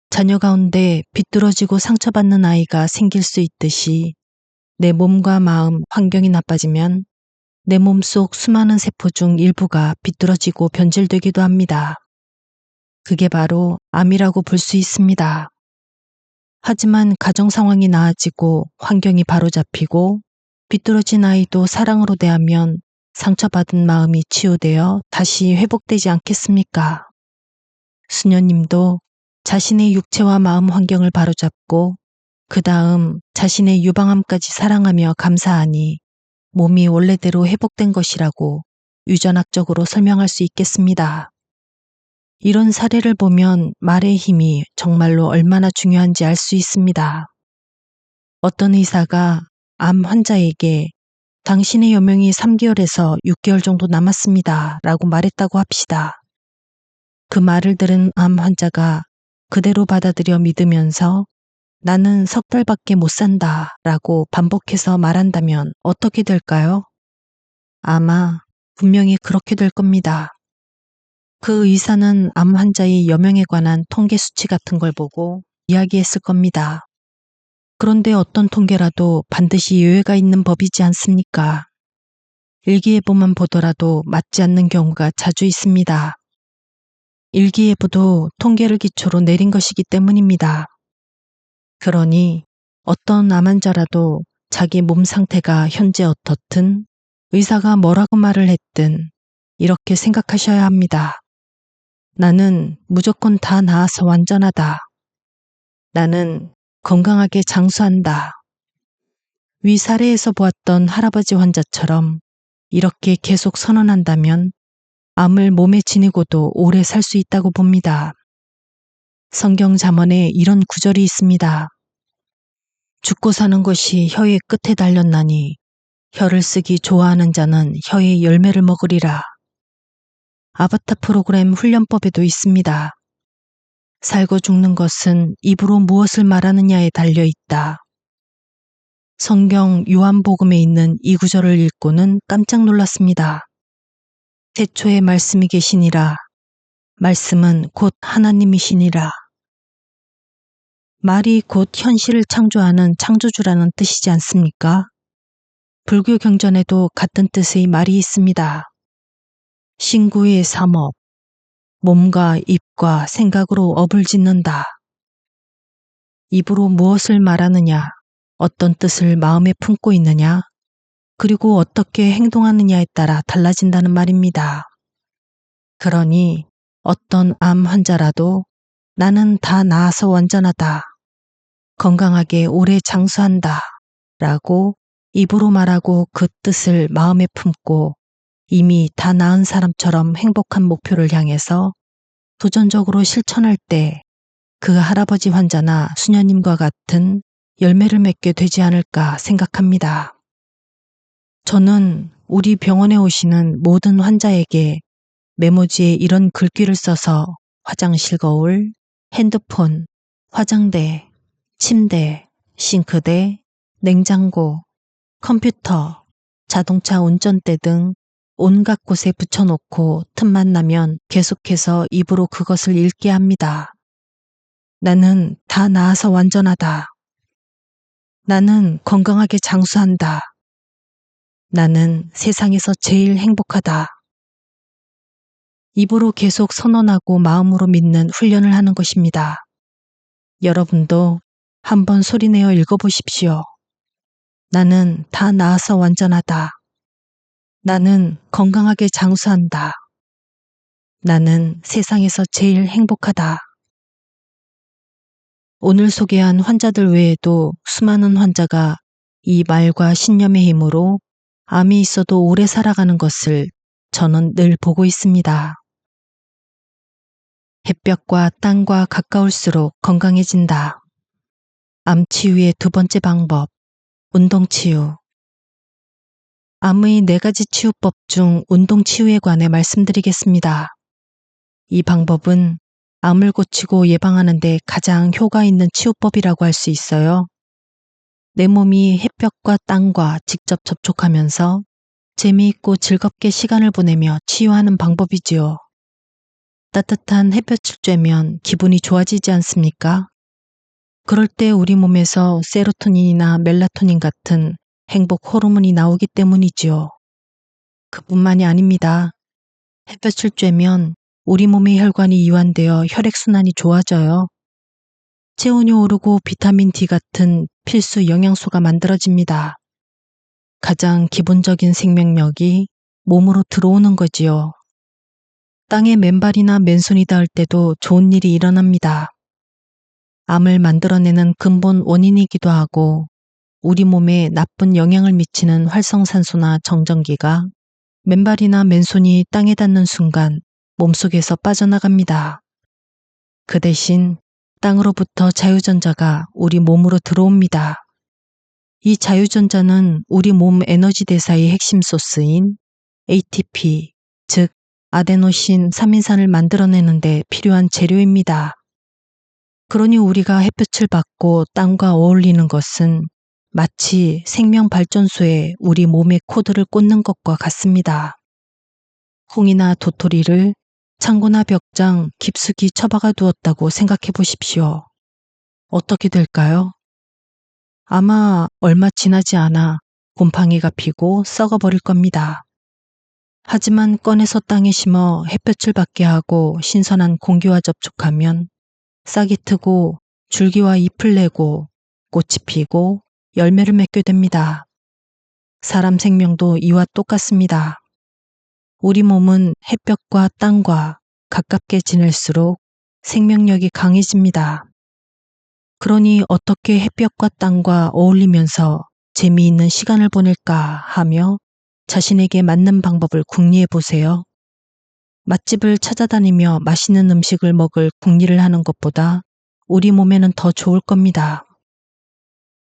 자녀 가운데 비뚤어지고 상처받는 아이가 생길 수 있듯이 내 몸과 마음, 환경이 나빠지면 내 몸속 수많은 세포 중 일부가 비뚤어지고 변질되기도 합니다. 그게 바로 암이라고 볼 수 있습니다. 하지만 가정 상황이 나아지고 환경이 바로잡히고 비뚤어진 아이도 사랑으로 대하면 상처받은 마음이 치유되어 다시 회복되지 않겠습니까? 수녀님도 자신의 육체와 마음 환경을 바로잡고 그 다음 자신의 유방암까지 사랑하며 감사하니 몸이 원래대로 회복된 것이라고 유전학적으로 설명할 수 있겠습니다. 이런 사례를 보면 말의 힘이 정말로 얼마나 중요한지 알 수 있습니다. 어떤 의사가 암 환자에게 당신의 여명이 3개월에서 6개월 정도 남았습니다 라고 말했다고 합시다. 그 말을 들은 암 환자가 그대로 받아들여 믿으면서 나는 석 달밖에 못 산다 라고 반복해서 말한다면 어떻게 될까요? 아마 분명히 그렇게 될 겁니다. 그 의사는 암 환자의 여명에 관한 통계 수치 같은 걸 보고 이야기했을 겁니다. 그런데 어떤 통계라도 반드시 예외가 있는 법이지 않습니까? 일기예보만 보더라도 맞지 않는 경우가 자주 있습니다. 일기예보도 통계를 기초로 내린 것이기 때문입니다. 그러니 어떤 암 환자라도 자기 몸 상태가 현재 어떻든 의사가 뭐라고 말을 했든 이렇게 생각하셔야 합니다. 나는 무조건 다 나아서 완전하다. 나는 건강하게 장수한다. 위 사례에서 보았던 할아버지 환자처럼 이렇게 계속 선언한다면 암을 몸에 지니고도 오래 살 수 있다고 봅니다. 성경 잠언에 이런 구절이 있습니다. 죽고 사는 것이 혀의 끝에 달렸나니 혀를 쓰기 좋아하는 자는 혀의 열매를 먹으리라. 아바타 프로그램 훈련법에도 있습니다. 살고 죽는 것은 입으로 무엇을 말하느냐에 달려 있다. 성경 요한복음에 있는 이 구절을 읽고는 깜짝 놀랐습니다. 태초에 말씀이 계시니라. 말씀은 곧 하나님이시니라. 말이 곧 현실을 창조하는 창조주라는 뜻이지 않습니까? 불교 경전에도 같은 뜻의 말이 있습니다. 신구의 삼업, 몸과 입과 생각으로 업을 짓는다. 입으로 무엇을 말하느냐, 어떤 뜻을 마음에 품고 있느냐, 그리고 어떻게 행동하느냐에 따라 달라진다는 말입니다. 그러니 어떤 암 환자라도 나는 다 나아서 완전하다. 건강하게 오래 장수한다. 라고 입으로 말하고 그 뜻을 마음에 품고 이미 다 나은 사람처럼 행복한 목표를 향해서 도전적으로 실천할 때 그 할아버지 환자나 수녀님과 같은 열매를 맺게 되지 않을까 생각합니다. 저는 우리 병원에 오시는 모든 환자에게 메모지에 이런 글귀를 써서 화장실 거울, 핸드폰, 화장대, 침대, 싱크대, 냉장고, 컴퓨터, 자동차 운전대 등 온갖 곳에 붙여놓고 틈만 나면 계속해서 입으로 그것을 읽게 합니다. 나는 다 나아서 완전하다. 나는 건강하게 장수한다. 나는 세상에서 제일 행복하다. 입으로 계속 선언하고 마음으로 믿는 훈련을 하는 것입니다. 여러분도 한번 소리내어 읽어보십시오. 나는 다 나아서 완전하다. 나는 건강하게 장수한다. 나는 세상에서 제일 행복하다. 오늘 소개한 환자들 외에도 수많은 환자가 이 말과 신념의 힘으로 암이 있어도 오래 살아가는 것을 저는 늘 보고 있습니다. 햇볕과 땅과 가까울수록 건강해진다. 암 치유의 두 번째 방법, 운동 치유. 암의 4가지 치유법 중 운동 치유에 관해 말씀드리겠습니다. 이 방법은 암을 고치고 예방하는 데 가장 효과 있는 치유법이라고 할 수 있어요. 내 몸이 햇볕과 땅과 직접 접촉하면서 재미있고 즐겁게 시간을 보내며 치유하는 방법이지요. 따뜻한 햇볕을 쬐면 기분이 좋아지지 않습니까? 그럴 때 우리 몸에서 세로토닌이나 멜라토닌 같은 행복 호르몬이 나오기 때문이지요. 그뿐만이 아닙니다. 햇볕을 쬐면 우리 몸의 혈관이 이완되어 혈액순환이 좋아져요. 체온이 오르고 비타민 D 같은 필수 영양소가 만들어집니다. 가장 기본적인 생명력이 몸으로 들어오는 거지요. 땅에 맨발이나 맨손이 닿을 때도 좋은 일이 일어납니다. 암을 만들어내는 근본 원인이기도 하고 우리 몸에 나쁜 영향을 미치는 활성산소나 정전기가 맨발이나 맨손이 땅에 닿는 순간 몸속에서 빠져나갑니다. 그 대신 땅으로부터 자유전자가 우리 몸으로 들어옵니다. 이 자유전자는 우리 몸 에너지 대사의 핵심 소스인 ATP, 즉 아데노신 3인산을 만들어내는 데 필요한 재료입니다. 그러니 우리가 햇볕을 받고 땅과 어울리는 것은 마치 생명발전소에 우리 몸의 코드를 꽂는 것과 같습니다. 콩이나 도토리를 창고나 벽장 깊숙이 처박아 두었다고 생각해 보십시오. 어떻게 될까요? 아마 얼마 지나지 않아 곰팡이가 피고 썩어버릴 겁니다. 하지만 꺼내서 땅에 심어 햇볕을 받게 하고 신선한 공기와 접촉하면 싹이 트고 줄기와 잎을 내고 꽃이 피고 열매를 맺게 됩니다. 사람 생명도 이와 똑같습니다. 우리 몸은 햇볕과 땅과 가깝게 지낼수록 생명력이 강해집니다. 그러니 어떻게 햇볕과 땅과 어울리면서 재미있는 시간을 보낼까 하며 자신에게 맞는 방법을 궁리해 보세요. 맛집을 찾아다니며 맛있는 음식을 먹을 궁리를 하는 것보다 우리 몸에는 더 좋을 겁니다.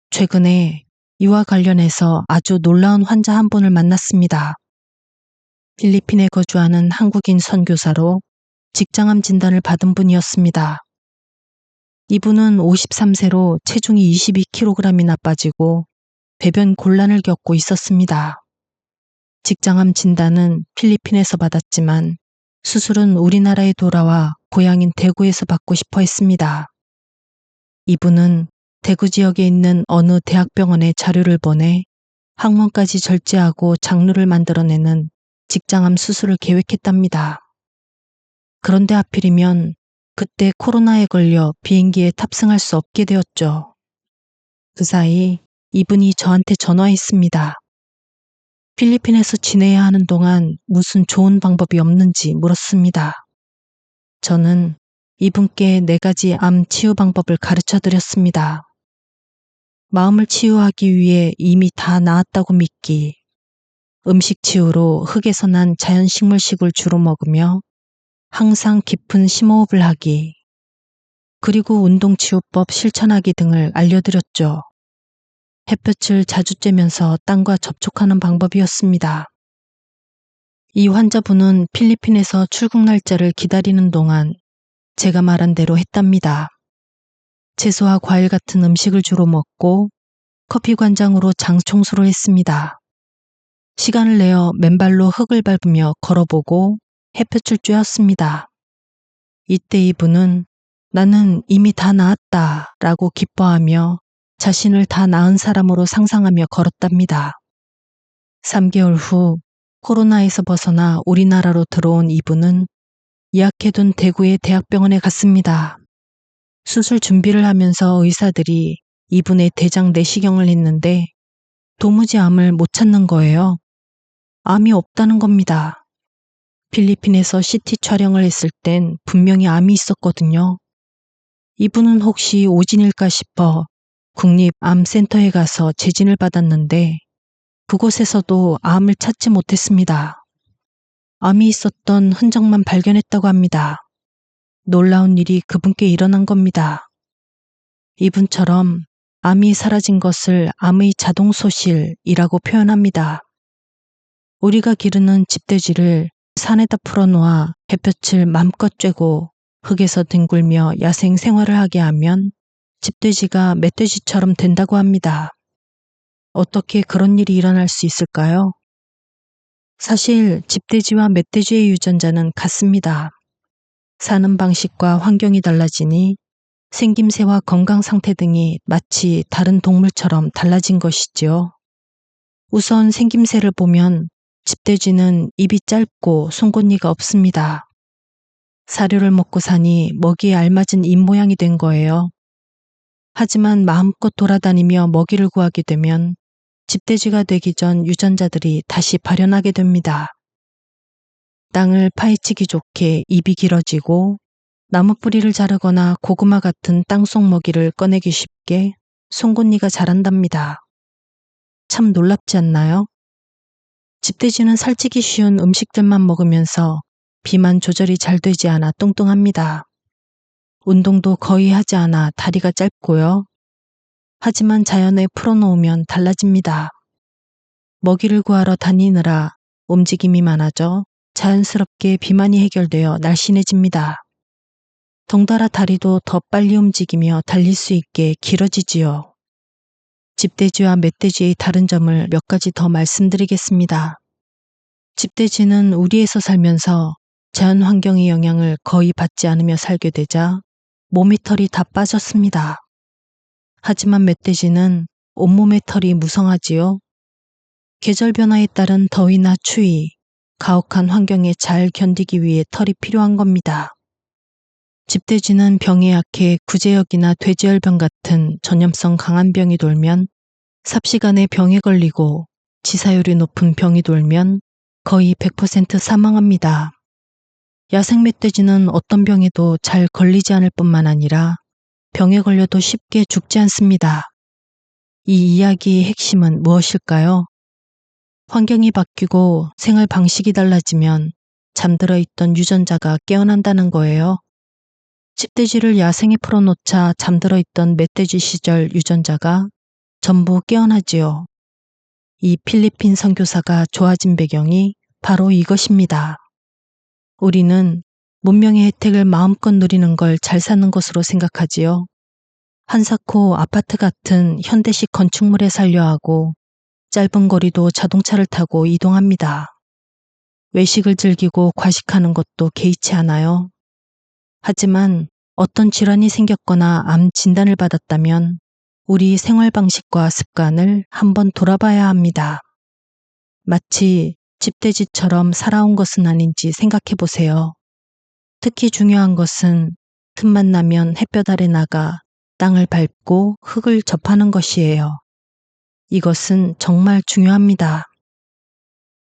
최근에 이와 관련해서 아주 놀라운 환자 한 분을 만났습니다. 필리핀에 거주하는 한국인 선교사로 직장암 진단을 받은 분이었습니다. 이분은 53세로 체중이 22kg이나 빠지고 배변 곤란을 겪고 있었습니다. 직장암 진단은 필리핀에서 받았지만 수술은 우리나라에 돌아와 고향인 대구에서 받고 싶어 했습니다. 이분은 대구 지역에 있는 어느 대학병원에 자료를 보내 항문까지 절제하고 장루를 만들어내는 직장암 수술을 계획했답니다. 그런데 하필이면 그때 코로나에 걸려 비행기에 탑승할 수 없게 되었죠. 그 사이 이분이 저한테 전화했습니다. 필리핀에서 지내야 하는 동안 무슨 좋은 방법이 없는지 물었습니다. 저는 이분께 4가지 암 치유 방법을 가르쳐 드렸습니다. 마음을 치유하기 위해 이미 다 나았다고 믿기, 음식 치유로 흙에서 난 자연식물식을 주로 먹으며 항상 깊은 심호흡을 하기, 그리고 운동치유법 실천하기 등을 알려드렸죠. 햇볕을 자주 쬐면서 땅과 접촉하는 방법이었습니다. 이 환자분은 필리핀에서 출국 날짜를 기다리는 동안 제가 말한 대로 했답니다. 채소와 과일 같은 음식을 주로 먹고 커피 관장으로 장 청소를 했습니다. 시간을 내어 맨발로 흙을 밟으며 걸어보고 햇볕을 쬐었습니다. 이때 이분은 나는 이미 다 나았다 라고 기뻐하며 자신을 다 나은 사람으로 상상하며 걸었답니다. 3개월 후 코로나에서 벗어나 우리나라로 들어온 이분은 예약해둔 대구의 대학병원에 갔습니다. 수술 준비를 하면서 의사들이 이분의 대장 내시경을 했는데 도무지 암을 못 찾는 거예요. 암이 없다는 겁니다. 필리핀에서 CT 촬영을 했을 땐 분명히 암이 있었거든요. 이분은 혹시 오진일까 싶어 국립암센터에 가서 재진을 받았는데 그곳에서도 암을 찾지 못했습니다. 암이 있었던 흔적만 발견했다고 합니다. 놀라운 일이 그분께 일어난 겁니다. 이분처럼 암이 사라진 것을 암의 자동소실이라고 표현합니다. 우리가 기르는 집돼지를 산에다 풀어놓아 햇볕을 맘껏 쬐고 흙에서 뒹굴며 야생 생활을 하게 하면 집돼지가 멧돼지처럼 된다고 합니다. 어떻게 그런 일이 일어날 수 있을까요? 사실 집돼지와 멧돼지의 유전자는 같습니다. 사는 방식과 환경이 달라지니 생김새와 건강 상태 등이 마치 다른 동물처럼 달라진 것이지요. 우선 생김새를 보면 집돼지는 입이 짧고 송곳니가 없습니다. 사료를 먹고 사니 먹이에 알맞은 입 모양이 된 거예요. 하지만 마음껏 돌아다니며 먹이를 구하게 되면 집돼지가 되기 전 유전자들이 다시 발현하게 됩니다. 땅을 파헤치기 좋게 입이 길어지고 나무 뿌리를 자르거나 고구마 같은 땅속 먹이를 꺼내기 쉽게 송곳니가 자란답니다. 참 놀랍지 않나요? 집돼지는 살찌기 쉬운 음식들만 먹으면서 비만 조절이 잘 되지 않아 뚱뚱합니다. 운동도 거의 하지 않아 다리가 짧고요. 하지만 자연에 풀어놓으면 달라집니다. 먹이를 구하러 다니느라 움직임이 많아져 자연스럽게 비만이 해결되어 날씬해집니다. 덩달아 다리도 더 빨리 움직이며 달릴 수 있게 길어지지요. 집돼지와 멧돼지의 다른 점을 몇 가지 더 말씀드리겠습니다. 집돼지는 우리에서 살면서 자연 환경의 영향을 거의 받지 않으며 살게 되자 몸의 털이 다 빠졌습니다. 하지만 멧돼지는 온몸의 털이 무성하지요. 계절 변화에 따른 더위나 추위, 가혹한 환경에 잘 견디기 위해 털이 필요한 겁니다. 집돼지는 병에 약해 구제역이나 돼지열병 같은 전염성 강한 병이 돌면 삽시간에 병에 걸리고 치사율이 높은 병이 돌면 거의 100% 사망합니다. 야생 멧돼지는 어떤 병에도 잘 걸리지 않을 뿐만 아니라 병에 걸려도 쉽게 죽지 않습니다. 이 이야기의 핵심은 무엇일까요? 환경이 바뀌고 생활 방식이 달라지면 잠들어 있던 유전자가 깨어난다는 거예요. 집돼지를 야생에 풀어놓자 잠들어 있던 멧돼지 시절 유전자가 전부 깨어나지요. 이 필리핀 선교사가 좋아진 배경이 바로 이것입니다. 우리는 문명의 혜택을 마음껏 누리는 걸 잘 사는 것으로 생각하지요. 한사코 아파트 같은 현대식 건축물에 살려 하고 짧은 거리도 자동차를 타고 이동합니다. 외식을 즐기고 과식하는 것도 개의치 않아요. 하지만 어떤 질환이 생겼거나 암 진단을 받았다면 우리 생활 방식과 습관을 한번 돌아봐야 합니다. 마치 집돼지처럼 살아온 것은 아닌지 생각해 보세요. 특히 중요한 것은 틈만 나면 햇볕 아래 나가 땅을 밟고 흙을 접하는 것이에요. 이것은 정말 중요합니다.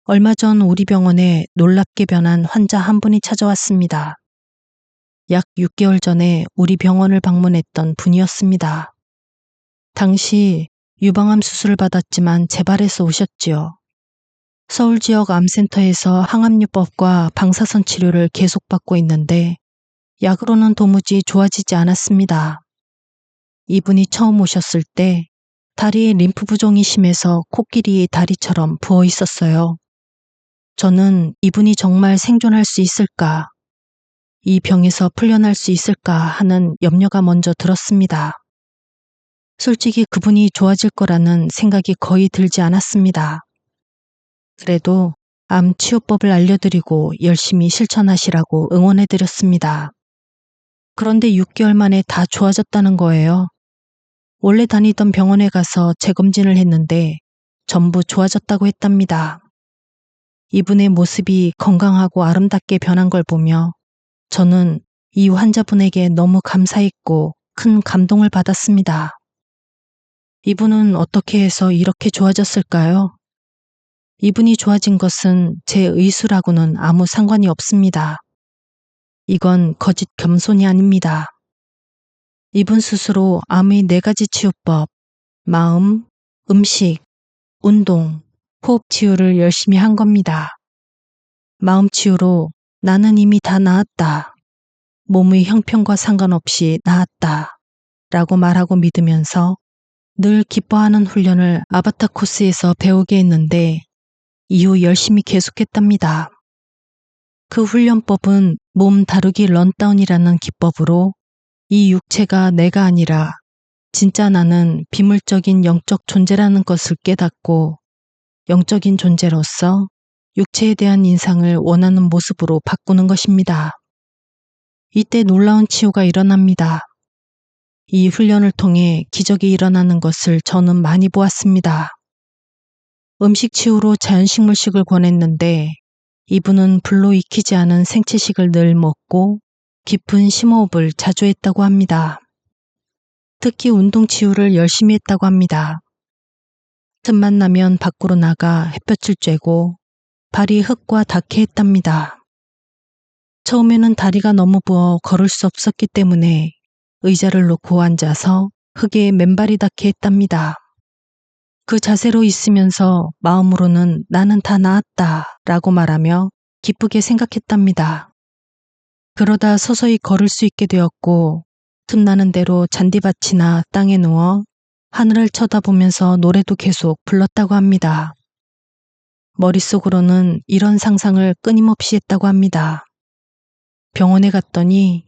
얼마 전 우리 병원에 놀랍게 변한 환자 한 분이 찾아왔습니다. 약 6개월 전에 우리 병원을 방문했던 분이었습니다. 당시 유방암 수술을 받았지만 재발해서 오셨지요. 서울 지역 암센터에서 항암요법과 방사선 치료를 계속 받고 있는데 약으로는 도무지 좋아지지 않았습니다. 이분이 처음 오셨을 때 다리에 림프 부종이 심해서 코끼리의 다리처럼 부어 있었어요. 저는 이분이 정말 생존할 수 있을까, 이 병에서 풀려날 수 있을까 하는 염려가 먼저 들었습니다. 솔직히 그분이 좋아질 거라는 생각이 거의 들지 않았습니다. 그래도 암 치료법을 알려드리고 열심히 실천하시라고 응원해드렸습니다. 그런데 6개월 만에 다 좋아졌다는 거예요. 원래 다니던 병원에 가서 재검진을 했는데 전부 좋아졌다고 했답니다. 이분의 모습이 건강하고 아름답게 변한 걸 보며 저는 이 환자분에게 너무 감사했고 큰 감동을 받았습니다. 이분은 어떻게 해서 이렇게 좋아졌을까요? 이분이 좋아진 것은 제 의술하고는 아무 상관이 없습니다. 이건 거짓 겸손이 아닙니다. 이분 스스로 암의 4가지 치유법, 마음, 음식, 운동, 호흡 치유를 열심히 한 겁니다. 마음 치유로 나는 이미 다 나았다. 몸의 형편과 상관없이 나았다. 라고 말하고 믿으면서 늘 기뻐하는 훈련을 아바타 코스에서 배우게 했는데 이후 열심히 계속했답니다. 그 훈련법은 몸 다루기 런다운이라는 기법으로 이 육체가 내가 아니라 진짜 나는 비물적인 영적 존재라는 것을 깨닫고 영적인 존재로서 육체에 대한 인상을 원하는 모습으로 바꾸는 것입니다. 이때 놀라운 치유가 일어납니다. 이 훈련을 통해 기적이 일어나는 것을 저는 많이 보았습니다. 음식 치유로 자연식물식을 권했는데 이분은 불로 익히지 않은 생채식을 늘 먹고 깊은 심호흡을 자주 했다고 합니다. 특히 운동 치유를 열심히 했다고 합니다. 틈만 나면 밖으로 나가 햇볕을 쬐고 발이 흙과 닿게 했답니다. 처음에는 다리가 너무 부어 걸을 수 없었기 때문에 의자를 놓고 앉아서 흙에 맨발이 닿게 했답니다. 그 자세로 있으면서 마음으로는 나는 다 나았다 라고 말하며 기쁘게 생각했답니다. 그러다 서서히 걸을 수 있게 되었고 틈나는 대로 잔디밭이나 땅에 누워 하늘을 쳐다보면서 노래도 계속 불렀다고 합니다. 머릿속으로는 이런 상상을 끊임없이 했다고 합니다. 병원에 갔더니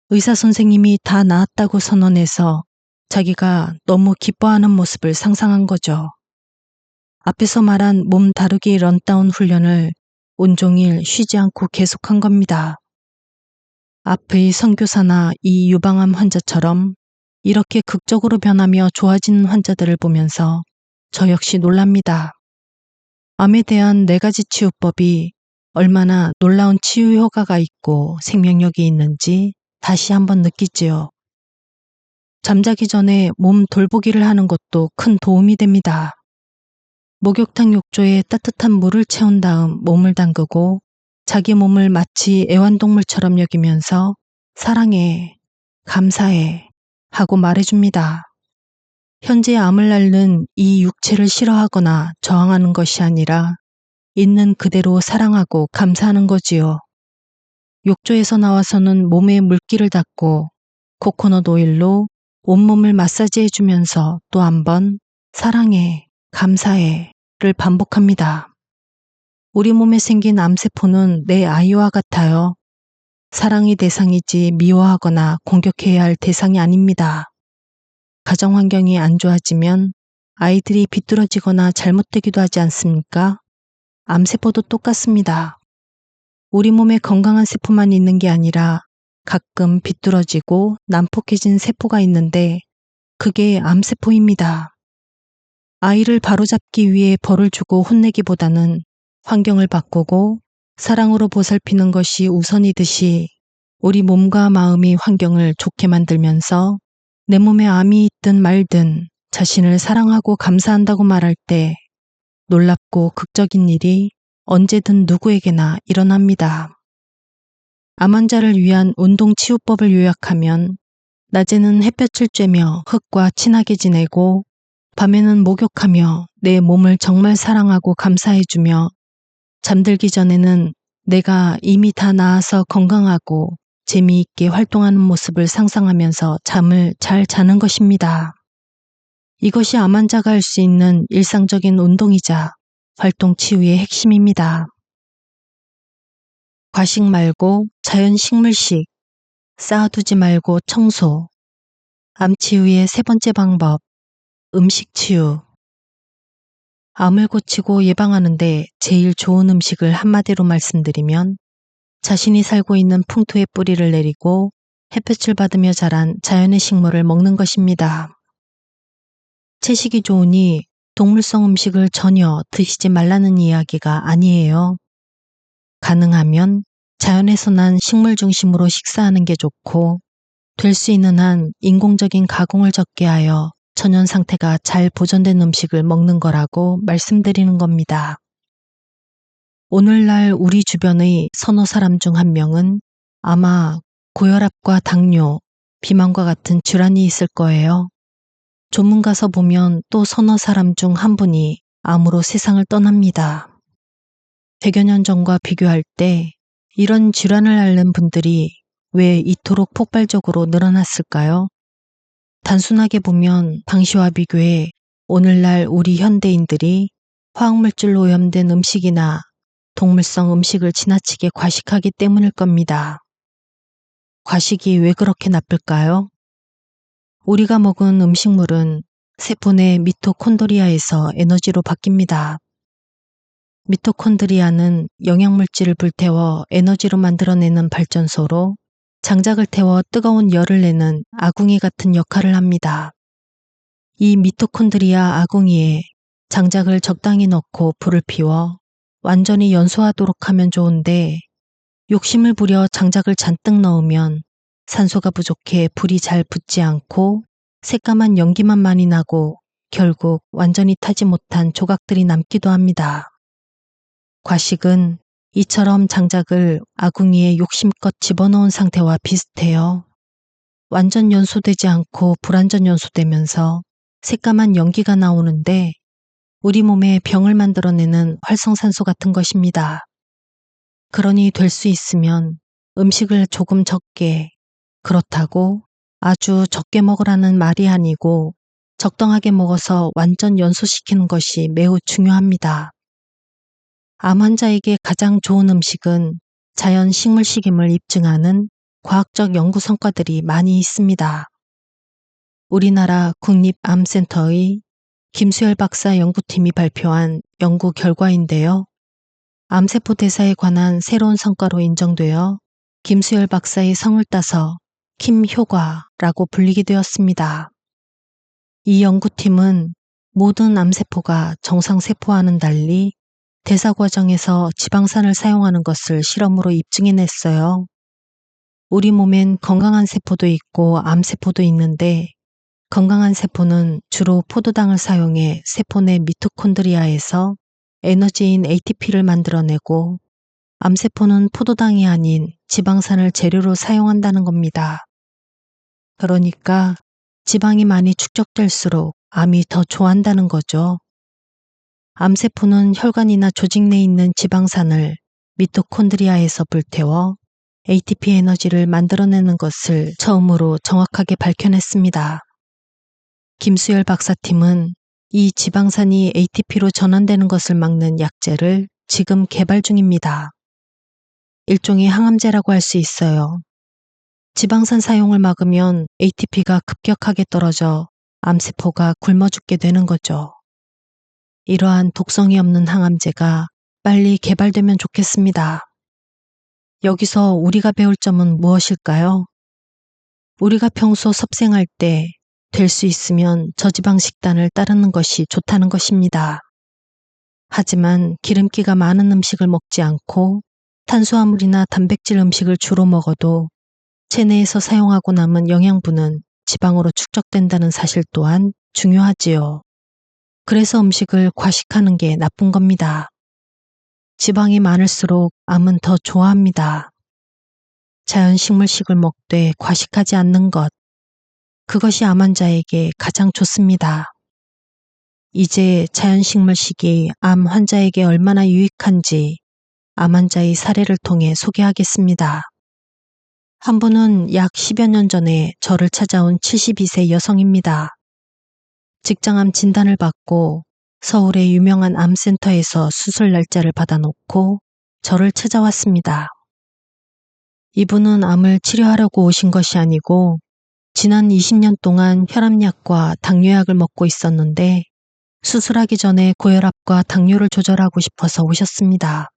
의사 선생님이 다 나았다고 선언해서 자기가 너무 기뻐하는 모습을 상상한 거죠. 앞에서 말한 몸 다루기 런다운 훈련을 온종일 쉬지 않고 계속한 겁니다. 앞의 선교사나 이 유방암 환자처럼 이렇게 극적으로 변하며 좋아지는 환자들을 보면서 저 역시 놀랍니다. 암에 대한 4가지 치유법이 얼마나 놀라운 치유 효과가 있고 생명력이 있는지 다시 한번 느끼지요. 잠자기 전에 몸 돌보기를 하는 것도 큰 도움이 됩니다. 목욕탕 욕조에 따뜻한 물을 채운 다음 몸을 담그고 자기 몸을 마치 애완동물처럼 여기면서 사랑해, 감사해 하고 말해줍니다. 현재 암을 앓는 이 육체를 싫어하거나 저항하는 것이 아니라 있는 그대로 사랑하고 감사하는 거지요. 욕조에서 나와서는 몸에 물기를 닦고 코코넛 오일로 온몸을 마사지해 주면서 또 한 번 사랑해, 감사해를 반복합니다. 우리 몸에 생긴 암세포는 내 아이와 같아요. 사랑의 대상이지 미워하거나 공격해야 할 대상이 아닙니다. 가정 환경이 안 좋아지면 아이들이 비뚤어지거나 잘못되기도 하지 않습니까? 암세포도 똑같습니다. 우리 몸에 건강한 세포만 있는 게 아니라 가끔 비뚤어지고 난폭해진 세포가 있는데 그게 암세포입니다. 아이를 바로잡기 위해 벌을 주고 혼내기보다는 환경을 바꾸고 사랑으로 보살피는 것이 우선이듯이 우리 몸과 마음이 환경을 좋게 만들면서 내 몸에 암이 있든 말든 자신을 사랑하고 감사한다고 말할 때 놀랍고 극적인 일이 언제든 누구에게나 일어납니다. 암 환자를 위한 운동 치유법을 요약하면 낮에는 햇볕을 쬐며 흙과 친하게 지내고 밤에는 목욕하며 내 몸을 정말 사랑하고 감사해주며 잠들기 전에는 내가 이미 다 나아서 건강하고 재미있게 활동하는 모습을 상상하면서 잠을 잘 자는 것입니다. 이것이 암 환자가 할 수 있는 일상적인 운동이자 활동 치유의 핵심입니다. 과식 말고 자연 식물식, 쌓아두지 말고 청소, 암 치유의 3번째 방법, 음식 치유. 암을 고치고 예방하는데 제일 좋은 음식을 한마디로 말씀드리면 자신이 살고 있는 풍토의 뿌리를 내리고 햇볕을 받으며 자란 자연의 식물을 먹는 것입니다. 채식이 좋으니 동물성 음식을 전혀 드시지 말라는 이야기가 아니에요. 가능하면 자연에서 난 식물 중심으로 식사하는 게 좋고 될 수 있는 한 인공적인 가공을 적게 하여 천연 상태가 잘 보존된 음식을 먹는 거라고 말씀드리는 겁니다. 오늘날 우리 주변의 서너 사람 중 한 명은 아마 고혈압과 당뇨, 비만과 같은 질환이 있을 거예요. 조문 가서 보면 또 서너 사람 중 한 분이 암으로 세상을 떠납니다. 100여 년 전과 비교할 때 이런 질환을 앓는 분들이 왜 이토록 폭발적으로 늘어났을까요? 단순하게 보면 당시와 비교해 오늘날 우리 현대인들이 화학물질로 오염된 음식이나 동물성 음식을 지나치게 과식하기 때문일 겁니다. 과식이 왜 그렇게 나쁠까요? 우리가 먹은 음식물은 세포 내 미토콘드리아에서 에너지로 바뀝니다. 미토콘드리아는 영양물질을 불태워 에너지로 만들어내는 발전소로 장작을 태워 뜨거운 열을 내는 아궁이 같은 역할을 합니다. 이 미토콘드리아 아궁이에 장작을 적당히 넣고 불을 피워 완전히 연소하도록 하면 좋은데 욕심을 부려 장작을 잔뜩 넣으면 산소가 부족해 불이 잘 붙지 않고 새까만 연기만 많이 나고 결국 완전히 타지 못한 조각들이 남기도 합니다. 과식은 이처럼 장작을 아궁이에 욕심껏 집어넣은 상태와 비슷해요. 완전 연소되지 않고 불완전 연소되면서 새까만 연기가 나오는데 우리 몸에 병을 만들어내는 활성산소 같은 것입니다. 그러니 될 수 있으면 음식을 조금 적게, 그렇다고 아주 적게 먹으라는 말이 아니고 적당하게 먹어서 완전 연소시키는 것이 매우 중요합니다. 암 환자에게 가장 좋은 음식은 자연 식물식임을 입증하는 과학적 연구 성과들이 많이 있습니다. 우리나라 국립암센터의 김수열 박사 연구팀이 발표한 연구 결과인데요. 암세포 대사에 관한 새로운 성과로 인정되어 김수열 박사의 성을 따서 김효과라고 불리게 되었습니다. 이 연구팀은 모든 암세포가 정상세포와는 달리 대사 과정에서 지방산을 사용하는 것을 실험으로 입증해냈어요. 우리 몸엔 건강한 세포도 있고 암세포도 있는데 건강한 세포는 주로 포도당을 사용해 세포 내 미토콘드리아에서 에너지인 ATP를 만들어내고 암세포는 포도당이 아닌 지방산을 재료로 사용한다는 겁니다. 그러니까 지방이 많이 축적될수록 암이 더 좋아한다는 거죠. 암세포는 혈관이나 조직 내에 있는 지방산을 미토콘드리아에서 불태워 ATP 에너지를 만들어내는 것을 처음으로 정확하게 밝혀냈습니다. 김수열 박사팀은 이 지방산이 ATP로 전환되는 것을 막는 약제를 지금 개발 중입니다. 일종의 항암제라고 할 수 있어요. 지방산 사용을 막으면 ATP가 급격하게 떨어져 암세포가 굶어 죽게 되는 거죠. 이러한 독성이 없는 항암제가 빨리 개발되면 좋겠습니다. 여기서 우리가 배울 점은 무엇일까요? 우리가 평소 섭생할 때 될 수 있으면 저지방 식단을 따르는 것이 좋다는 것입니다. 하지만 기름기가 많은 음식을 먹지 않고 탄수화물이나 단백질 음식을 주로 먹어도 체내에서 사용하고 남은 영양분은 지방으로 축적된다는 사실 또한 중요하지요. 그래서 음식을 과식하는 게 나쁜 겁니다. 지방이 많을수록 암은 더 좋아합니다. 자연 식물식을 먹되 과식하지 않는 것, 그것이 암 환자에게 가장 좋습니다. 이제 자연 식물식이 암 환자에게 얼마나 유익한지 암 환자의 사례를 통해 소개하겠습니다. 한 분은 약 10여 년 전에 저를 찾아온 72세 여성입니다. 직장암 진단을 받고 서울의 유명한 암센터에서 수술 날짜를 받아놓고 저를 찾아왔습니다. 이분은 암을 치료하려고 오신 것이 아니고 지난 20년 동안 혈압약과 당뇨약을 먹고 있었는데 수술하기 전에 고혈압과 당뇨를 조절하고 싶어서 오셨습니다.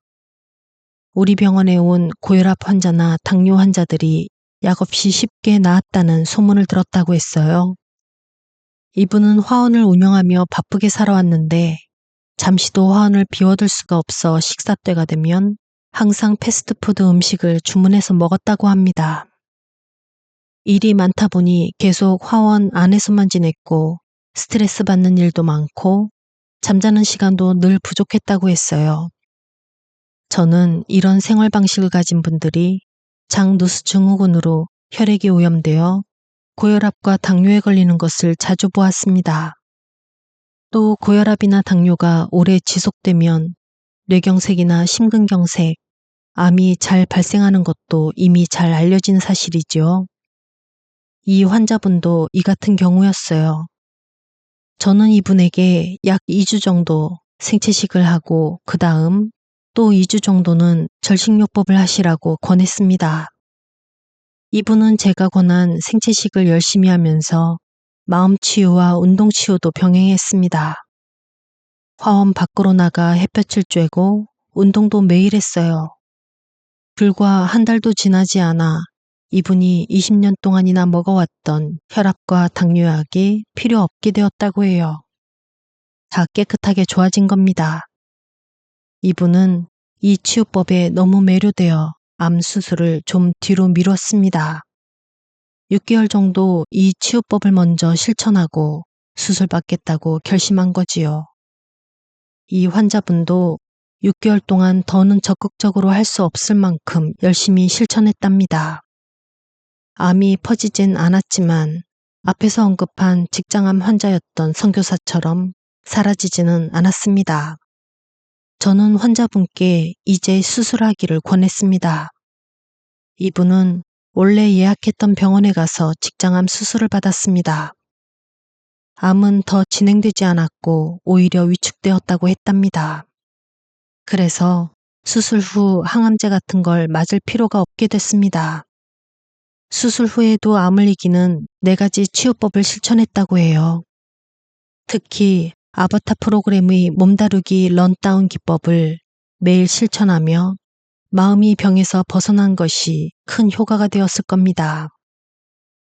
우리 병원에 온 고혈압 환자나 당뇨 환자들이 약 없이 쉽게 나았다는 소문을 들었다고 했어요. 이분은 화원을 운영하며 바쁘게 살아왔는데 잠시도 화원을 비워둘 수가 없어 식사 때가 되면 항상 패스트푸드 음식을 주문해서 먹었다고 합니다. 일이 많다 보니 계속 화원 안에서만 지냈고 스트레스 받는 일도 많고 잠자는 시간도 늘 부족했다고 했어요. 저는 이런 생활 방식을 가진 분들이 장누수 증후군으로 혈액이 오염되어 고혈압과 당뇨에 걸리는 것을 자주 보았습니다. 또 고혈압이나 당뇨가 오래 지속되면 뇌경색이나 심근경색, 암이 잘 발생하는 것도 이미 잘 알려진 사실이죠. 이 환자분도 이 같은 경우였어요. 저는 이분에게 약 2주 정도 생채식을 하고 그 다음 또 2주 정도는 절식요법을 하시라고 권했습니다. 이분은 제가 권한 생채식을 열심히 하면서 마음 치유와 운동 치유도 병행했습니다. 화원 밖으로 나가 햇볕을 쬐고 운동도 매일 했어요. 불과 한 달도 지나지 않아 이분이 20년 동안이나 먹어왔던 혈압과 당뇨약이 필요 없게 되었다고 해요. 다 깨끗하게 좋아진 겁니다. 이분은 이 치유법에 너무 매료되어 암 수술을 좀 뒤로 미뤘습니다. 6개월 정도 이 치유법을 먼저 실천하고 수술받겠다고 결심한 거지요. 이 환자분도 6개월 동안 더는 적극적으로 할 수 없을 만큼 열심히 실천했답니다. 암이 퍼지진 않았지만 앞에서 언급한 직장암 환자였던 선교사처럼 사라지지는 않았습니다. 저는 환자분께 이제 수술하기를 권했습니다. 이분은 원래 예약했던 병원에 가서 직장암 수술을 받았습니다. 암은 더 진행되지 않았고 오히려 위축되었다고 했답니다. 그래서 수술 후 항암제 같은 걸 맞을 필요가 없게 됐습니다. 수술 후에도 암을 이기는 4가지 치유법을 실천했다고 해요. 특히 아바타 프로그램의 몸다루기 런다운 기법을 매일 실천하며 마음이 병에서 벗어난 것이 큰 효과가 되었을 겁니다.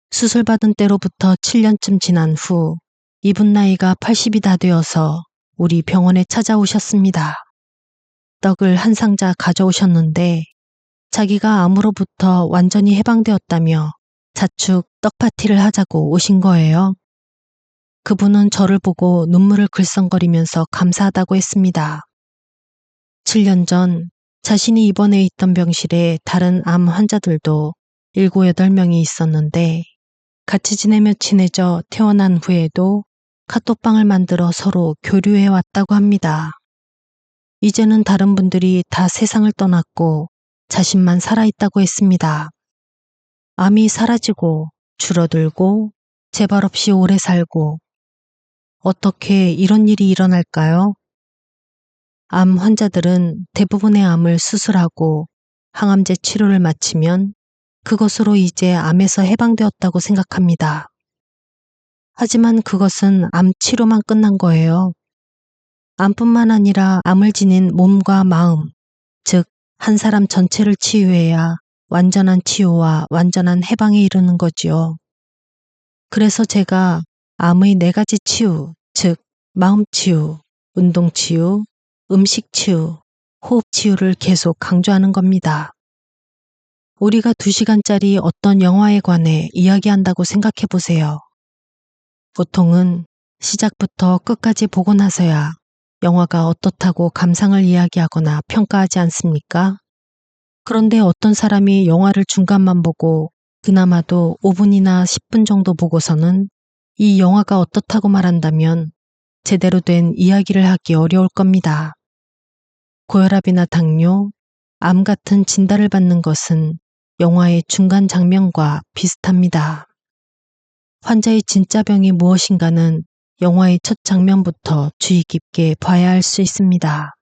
수술받은 때로부터 7년쯤 지난 후 이분 나이가 80이 다 되어서 우리 병원에 찾아오셨습니다. 떡을 한 상자 가져오셨는데 자기가 암으로부터 완전히 해방되었다며 자축 떡 파티를 하자고 오신 거예요. 그분은 저를 보고 눈물을 글썽거리면서 감사하다고 했습니다. 7년 전 자신이 입원해 있던 병실에 다른 암 환자들도 7, 8명이 있었는데 같이 지내며 친해져 퇴원한 후에도 카톡방을 만들어 서로 교류해 왔다고 합니다. 이제는 다른 분들이 다 세상을 떠났고 자신만 살아있다고 했습니다. 암이 사라지고 줄어들고 재발 없이 오래 살고 어떻게 이런 일이 일어날까요? 암 환자들은 대부분의 암을 수술하고 항암제 치료를 마치면 그것으로 이제 암에서 해방되었다고 생각합니다. 하지만 그것은 암 치료만 끝난 거예요. 암뿐만 아니라 암을 지닌 몸과 마음, 즉 한 사람 전체를 치유해야 완전한 치유와 완전한 해방에 이르는 거지요. 그래서 제가 암의 4가지 치유, 즉 마음 치유, 운동 치유, 음식 치유, 호흡 치유를 계속 강조하는 겁니다. 우리가 2시간짜리 어떤 영화에 관해 이야기한다고 생각해 보세요. 보통은 시작부터 끝까지 보고 나서야 영화가 어떻다고 감상을 이야기하거나 평가하지 않습니까? 그런데 어떤 사람이 영화를 중간만 보고 그나마도 5분이나 10분 정도 보고서는 이 영화가 어떻다고 말한다면 제대로 된 이야기를 하기 어려울 겁니다. 고혈압이나 당뇨, 암 같은 진단을 받는 것은 영화의 중간 장면과 비슷합니다. 환자의 진짜 병이 무엇인가는 영화의 첫 장면부터 주의 깊게 봐야 할 수 있습니다.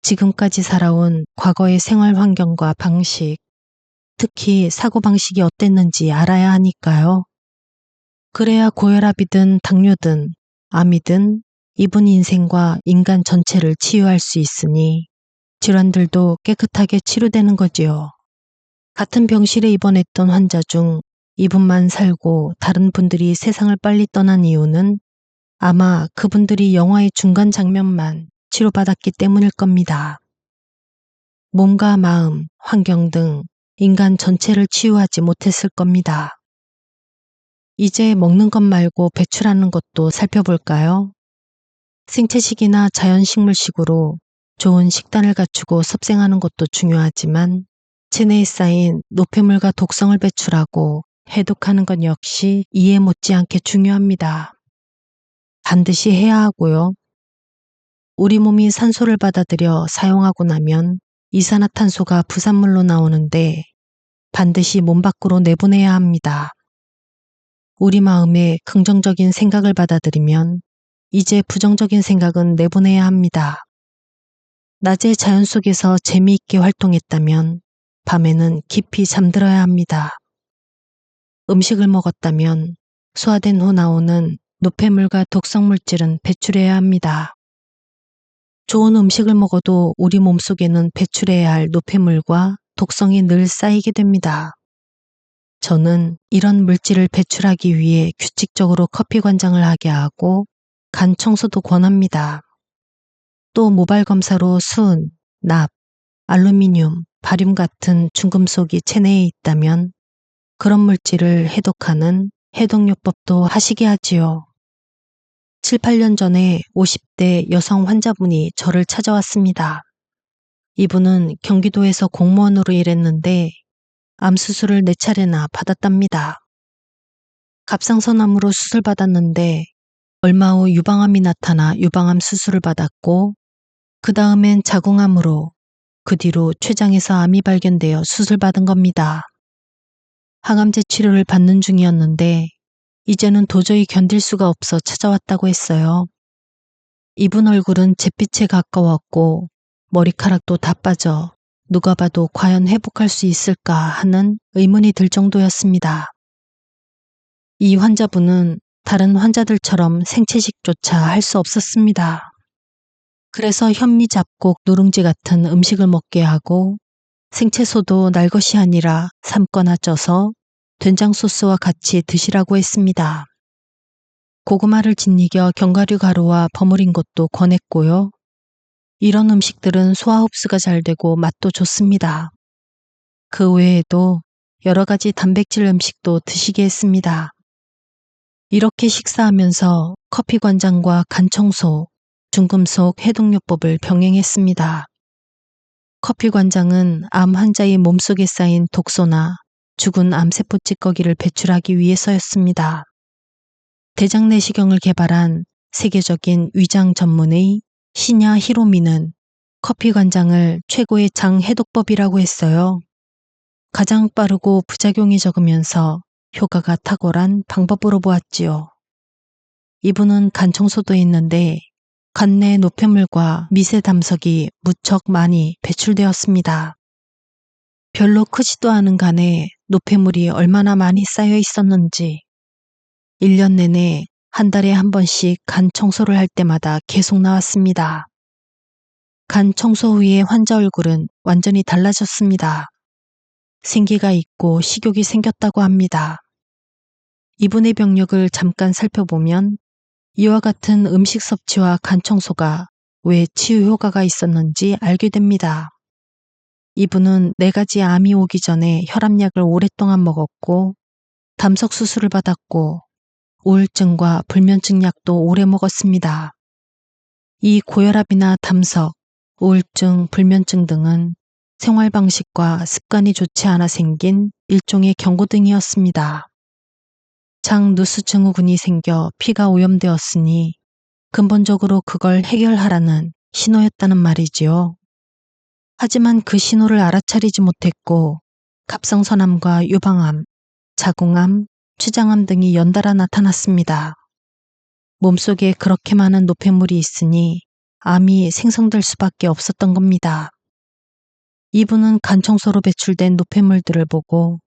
지금까지 살아온 과거의 생활 환경과 방식, 특히 사고방식이 어땠는지 알아야 하니까요. 그래야 고혈압이든 당뇨든 암이든 이분 인생과 인간 전체를 치유할 수 있으니 질환들도 깨끗하게 치료되는 거지요. 같은 병실에 입원했던 환자 중 이분만 살고 다른 분들이 세상을 빨리 떠난 이유는 아마 그분들이 영화의 중간 장면만 치료받았기 때문일 겁니다. 몸과 마음, 환경 등 인간 전체를 치유하지 못했을 겁니다. 이제 먹는 것 말고 배출하는 것도 살펴볼까요? 생채식이나 자연식물식으로 좋은 식단을 갖추고 섭생하는 것도 중요하지만 체내에 쌓인 노폐물과 독성을 배출하고 해독하는 것 역시 이에 못지않게 중요합니다. 반드시 해야 하고요. 우리 몸이 산소를 받아들여 사용하고 나면 이산화탄소가 부산물로 나오는데 반드시 몸 밖으로 내보내야 합니다. 우리 마음에 긍정적인 생각을 받아들이면 이제 부정적인 생각은 내보내야 합니다. 낮에 자연 속에서 재미있게 활동했다면 밤에는 깊이 잠들어야 합니다. 음식을 먹었다면 소화된 후 나오는 노폐물과 독성물질은 배출해야 합니다. 좋은 음식을 먹어도 우리 몸속에는 배출해야 할 노폐물과 독성이 늘 쌓이게 됩니다. 저는 이런 물질을 배출하기 위해 규칙적으로 커피 관장을 하게 하고 간 청소도 권합니다. 또 모발 검사로 순, 납, 알루미늄, 바륨 같은 중금속이 체내에 있다면 그런 물질을 해독하는 해독요법도 하시게 하지요. 7, 8년 전에 50대 여성 환자분이 저를 찾아왔습니다. 이분은 경기도에서 공무원으로 일했는데 암 수술을 4차례나 받았답니다. 갑상선암으로 수술받았는데 얼마 후 유방암이 나타나 유방암 수술을 받았고 그 다음엔 자궁암으로 그 뒤로 췌장에서 암이 발견되어 수술받은 겁니다. 항암제 치료를 받는 중이었는데 이제는 도저히 견딜 수가 없어 찾아왔다고 했어요. 이분 얼굴은 잿빛에 가까웠고 머리카락도 다 빠져 누가 봐도 과연 회복할 수 있을까 하는 의문이 들 정도였습니다. 이 환자분은 다른 환자들처럼 생채식조차 할 수 없었습니다. 그래서 현미 잡곡 누룽지 같은 음식을 먹게 하고 생채소도 날 것이 아니라 삶거나 쪄서 된장 소스와 같이 드시라고 했습니다. 고구마를 짓이겨 견과류 가루와 버무린 것도 권했고요. 이런 음식들은 소화 흡수가 잘 되고 맛도 좋습니다. 그 외에도 여러 가지 단백질 음식도 드시게 했습니다. 이렇게 식사하면서 커피 관장과 간 청소, 중금속 해독요법을 병행했습니다. 커피 관장은 암 환자의 몸속에 쌓인 독소나 죽은 암세포 찌꺼기를 배출하기 위해서였습니다. 대장 내시경을 개발한 세계적인 위장 전문의 시냐 히로미는 커피 관장을 최고의 장 해독법이라고 했어요. 가장 빠르고 부작용이 적으면서 효과가 탁월한 방법으로 보았지요. 이분은 간 청소도 했는데 간 내 노폐물과 미세 담석이 무척 많이 배출되었습니다. 별로 크지도 않은 간에 노폐물이 얼마나 많이 쌓여 있었는지 1년 내내 한 달에 한 번씩 간 청소를 할 때마다 계속 나왔습니다. 간 청소 후에 환자 얼굴은 완전히 달라졌습니다. 생기가 있고 식욕이 생겼다고 합니다. 이분의 병력을 잠깐 살펴보면 이와 같은 음식 섭취와 간 청소가 왜 치유 효과가 있었는지 알게 됩니다. 이분은 4가지 암이 오기 전에 혈압약을 오랫동안 먹었고 담석 수술을 받았고 우울증과 불면증 약도 오래 먹었습니다. 이 고혈압이나 담석, 우울증, 불면증 등은 생활 방식과 습관이 좋지 않아 생긴 일종의 경고등이었습니다. 장 누수 증후군이 생겨 피가 오염되었으니 근본적으로 그걸 해결하라는 신호였다는 말이지요. 하지만 그 신호를 알아차리지 못했고 갑상선암과 유방암, 자궁암, 췌장암 등이 연달아 나타났습니다. 몸속에 그렇게 많은 노폐물이 있으니 암이 생성될 수밖에 없었던 겁니다. 이분은 간 청소로 배출된 노폐물들을 보고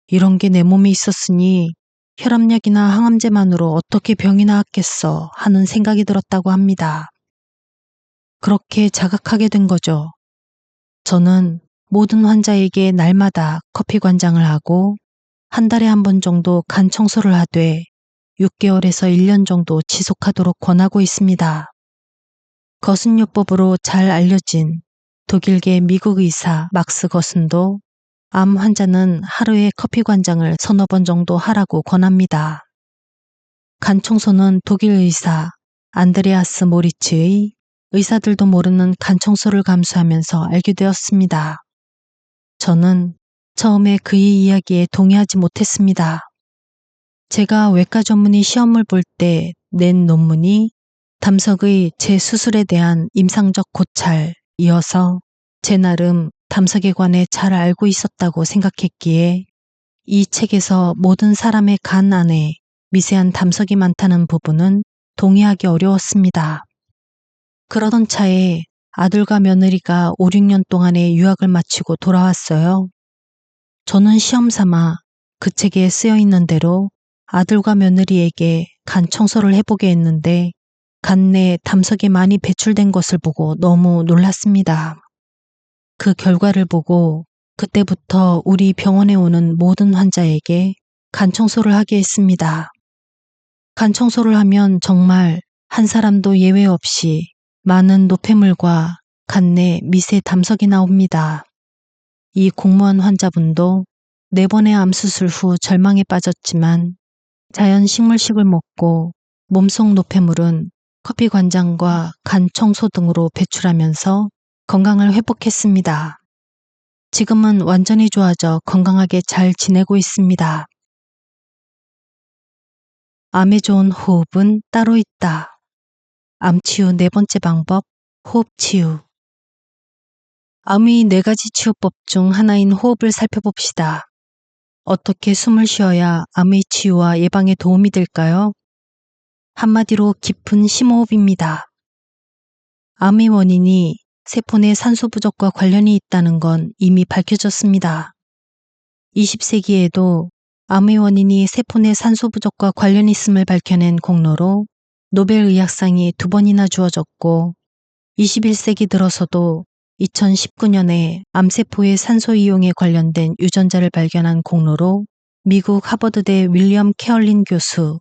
이런 게 내 몸에 있었으니 혈압약이나 항암제만으로 어떻게 병이 나았겠어 하는 생각이 들었다고 합니다. 그렇게 자각하게 된 거죠. 저는 모든 환자에게 날마다 커피 관장을 하고 한 달에 한 번 정도 간 청소를 하되 6개월에서 1년 정도 지속하도록 권하고 있습니다. 거순요법으로 잘 알려진 독일계 미국 의사 막스 거순도 암 환자는 하루에 커피 관장을 서너 번 정도 하라고 권합니다. 간 청소는 독일 의사 안드레아스 모리츠의 의사들도 모르는 간 청소를 감수하면서 알게 되었습니다. 저는 처음에 그의 이야기에 동의하지 못했습니다. 제가 외과 전문의 시험을 볼 때 낸 논문이 담석의 재수술에 대한 임상적 고찰이어서 제 나름 담석에 관해 잘 알고 있었다고 생각했기에 이 책에서 모든 사람의 간 안에 미세한 담석이 많다는 부분은 동의하기 어려웠습니다. 그러던 차에 아들과 며느리가 5, 6년 동안의 유학을 마치고 돌아왔어요. 저는 시험 삼아 그 책에 쓰여 있는 대로 아들과 며느리에게 간 청소를 해보게 했는데 간 내 담석이 많이 배출된 것을 보고 너무 놀랐습니다. 그 결과를 보고 그때부터 우리 병원에 오는 모든 환자에게 간 청소를 하게 했습니다. 간 청소를 하면 정말 한 사람도 예외 없이 많은 노폐물과 간 내 미세 담석이 나옵니다. 이 공무원 환자분도 4번의 암 수술 후 절망에 빠졌지만 자연 식물식을 먹고 몸속 노폐물은 커피 관장과 간 청소 등으로 배출하면서 건강을 회복했습니다. 지금은 완전히 좋아져 건강하게 잘 지내고 있습니다. 암에 좋은 호흡은 따로 있다. 암치유 4번째 방법, 호흡치유. 암의 4가지 치유법 중 하나인 호흡을 살펴봅시다. 어떻게 숨을 쉬어야 암의 치유와 예방에 도움이 될까요? 한마디로 깊은 심호흡입니다. 암의 원인이 세포 내 산소 부족과 관련이 있다는 건 이미 밝혀졌습니다. 20세기에도 암의 원인이 세포 내 산소 부족과 관련이 있음을 밝혀낸 공로로 노벨 의학상이 2번이나 주어졌고 21세기 들어서도 2019년에 암세포의 산소 이용에 관련된 유전자를 발견한 공로로 미국 하버드대 윌리엄 케얼린 교수,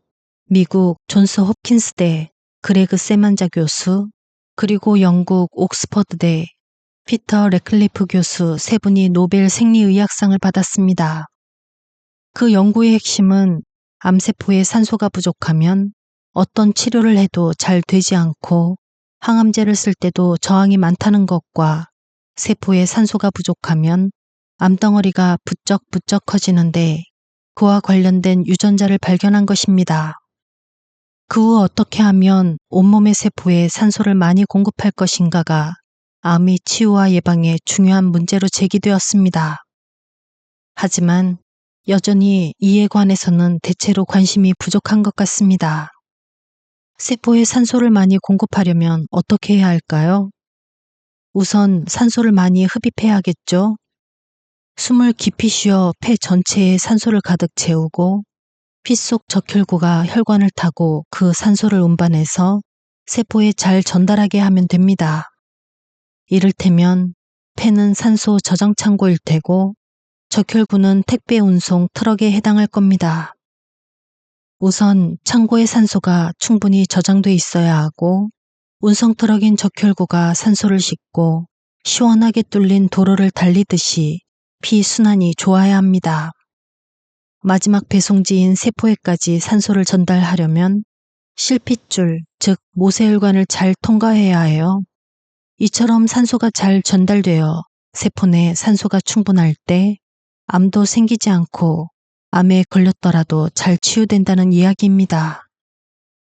미국 존스 홉킨스대 그레그 세만자 교수, 그리고 영국 옥스퍼드대 피터 레클리프 교수 3분이 노벨 생리의학상을 받았습니다. 그 연구의 핵심은 암세포에 산소가 부족하면 어떤 치료를 해도 잘 되지 않고 항암제를 쓸 때도 저항이 많다는 것과 세포에 산소가 부족하면 암덩어리가 부쩍부쩍 커지는데 그와 관련된 유전자를 발견한 것입니다. 그 후 어떻게 하면 온몸의 세포에 산소를 많이 공급할 것인가가 암의 치유와 예방에 중요한 문제로 제기되었습니다. 하지만 여전히 이에 관해서는 대체로 관심이 부족한 것 같습니다. 세포에 산소를 많이 공급하려면 어떻게 해야 할까요? 우선 산소를 많이 흡입해야겠죠. 숨을 깊이 쉬어 폐 전체에 산소를 가득 채우고 피 속 적혈구가 혈관을 타고 그 산소를 운반해서 세포에 잘 전달하게 하면 됩니다. 이를테면 폐는 산소 저장 창고일 테고 적혈구는 택배 운송 트럭에 해당할 겁니다. 우선 창고의 산소가 충분히 저장돼 있어야 하고 운송 트럭인 적혈구가 산소를 싣고 시원하게 뚫린 도로를 달리듯이 피 순환이 좋아야 합니다. 마지막 배송지인 세포에까지 산소를 전달하려면 실핏줄, 즉 모세혈관을 잘 통과해야 해요. 이처럼 산소가 잘 전달되어 세포 내 산소가 충분할 때 암도 생기지 않고 암에 걸렸더라도 잘 치유된다는 이야기입니다.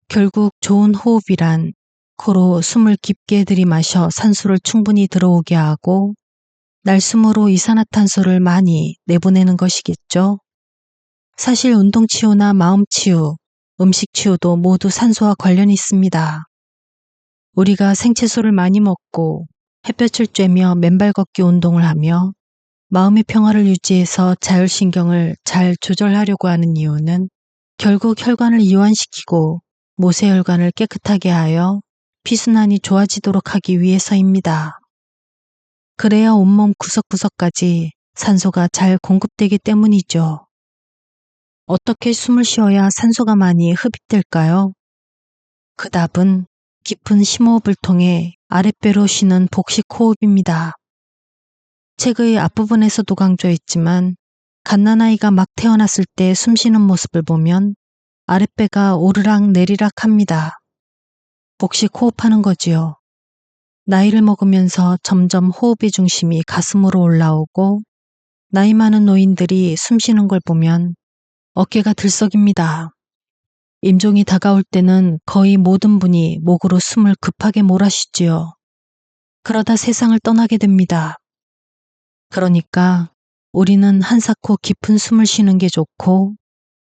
결국 좋은 호흡이란 코로 숨을 깊게 들이마셔 산소를 충분히 들어오게 하고 날숨으로 이산화탄소를 많이 내보내는 것이겠죠. 사실 운동치유나 마음치유, 음식치유도 모두 산소와 관련이 있습니다. 우리가 생채소를 많이 먹고 햇볕을 쬐며 맨발 걷기 운동을 하며 마음의 평화를 유지해서 자율신경을 잘 조절하려고 하는 이유는 결국 혈관을 이완시키고 모세혈관을 깨끗하게 하여 피순환이 좋아지도록 하기 위해서입니다. 그래야 온몸 구석구석까지 산소가 잘 공급되기 때문이죠. 어떻게 숨을 쉬어야 산소가 많이 흡입될까요? 그 답은 깊은 심호흡을 통해 아랫배로 쉬는 복식 호흡입니다. 책의 앞부분에서도 강조했지만 갓난아이가 막 태어났을 때 숨쉬는 모습을 보면 아랫배가 오르락 내리락 합니다. 복식 호흡하는 거지요. 나이를 먹으면서 점점 호흡의 중심이 가슴으로 올라오고 나이 많은 노인들이 숨쉬는 걸 보면 어깨가 들썩입니다. 임종이 다가올 때는 거의 모든 분이 목으로 숨을 급하게 몰아쉬지요. 그러다 세상을 떠나게 됩니다. 그러니까 우리는 한사코 깊은 숨을 쉬는 게 좋고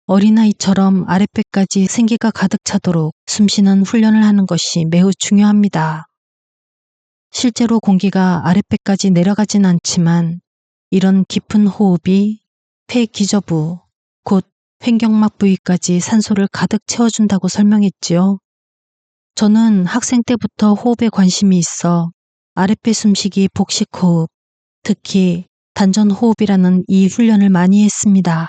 어린아이처럼 아랫배까지 생기가 가득 차도록 숨쉬는 훈련을 하는 것이 매우 중요합니다. 실제로 공기가 아랫배까지 내려가진 않지만 이런 깊은 호흡이 폐 기저부, 곧 횡격막 부위까지 산소를 가득 채워준다고 설명했지요. 저는 학생 때부터 호흡에 관심이 있어 아랫배 숨쉬기 복식 호흡, 특히 단전 호흡이라는 이 훈련을 많이 했습니다.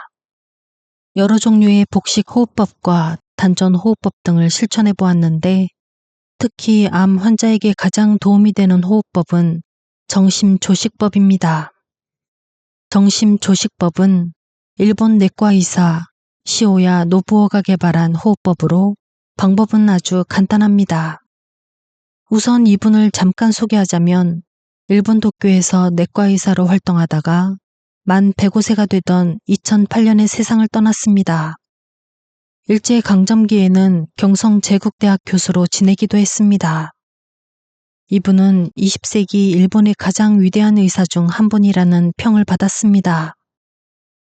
여러 종류의 복식 호흡법과 단전 호흡법 등을 실천해 보았는데 특히 암 환자에게 가장 도움이 되는 호흡법은 정심조식법입니다. 정심조식법은 일본 내과 의사 시오야 노부오가 개발한 호흡법으로 방법은 아주 간단합니다. 우선 이분을 잠깐 소개하자면 일본 도쿄에서 내과 의사로 활동하다가 만 105세가 되던 2008년에 세상을 떠났습니다. 일제강점기에는 경성제국대학 교수로 지내기도 했습니다. 이분은 20세기 일본의 가장 위대한 의사 중 한 분이라는 평을 받았습니다.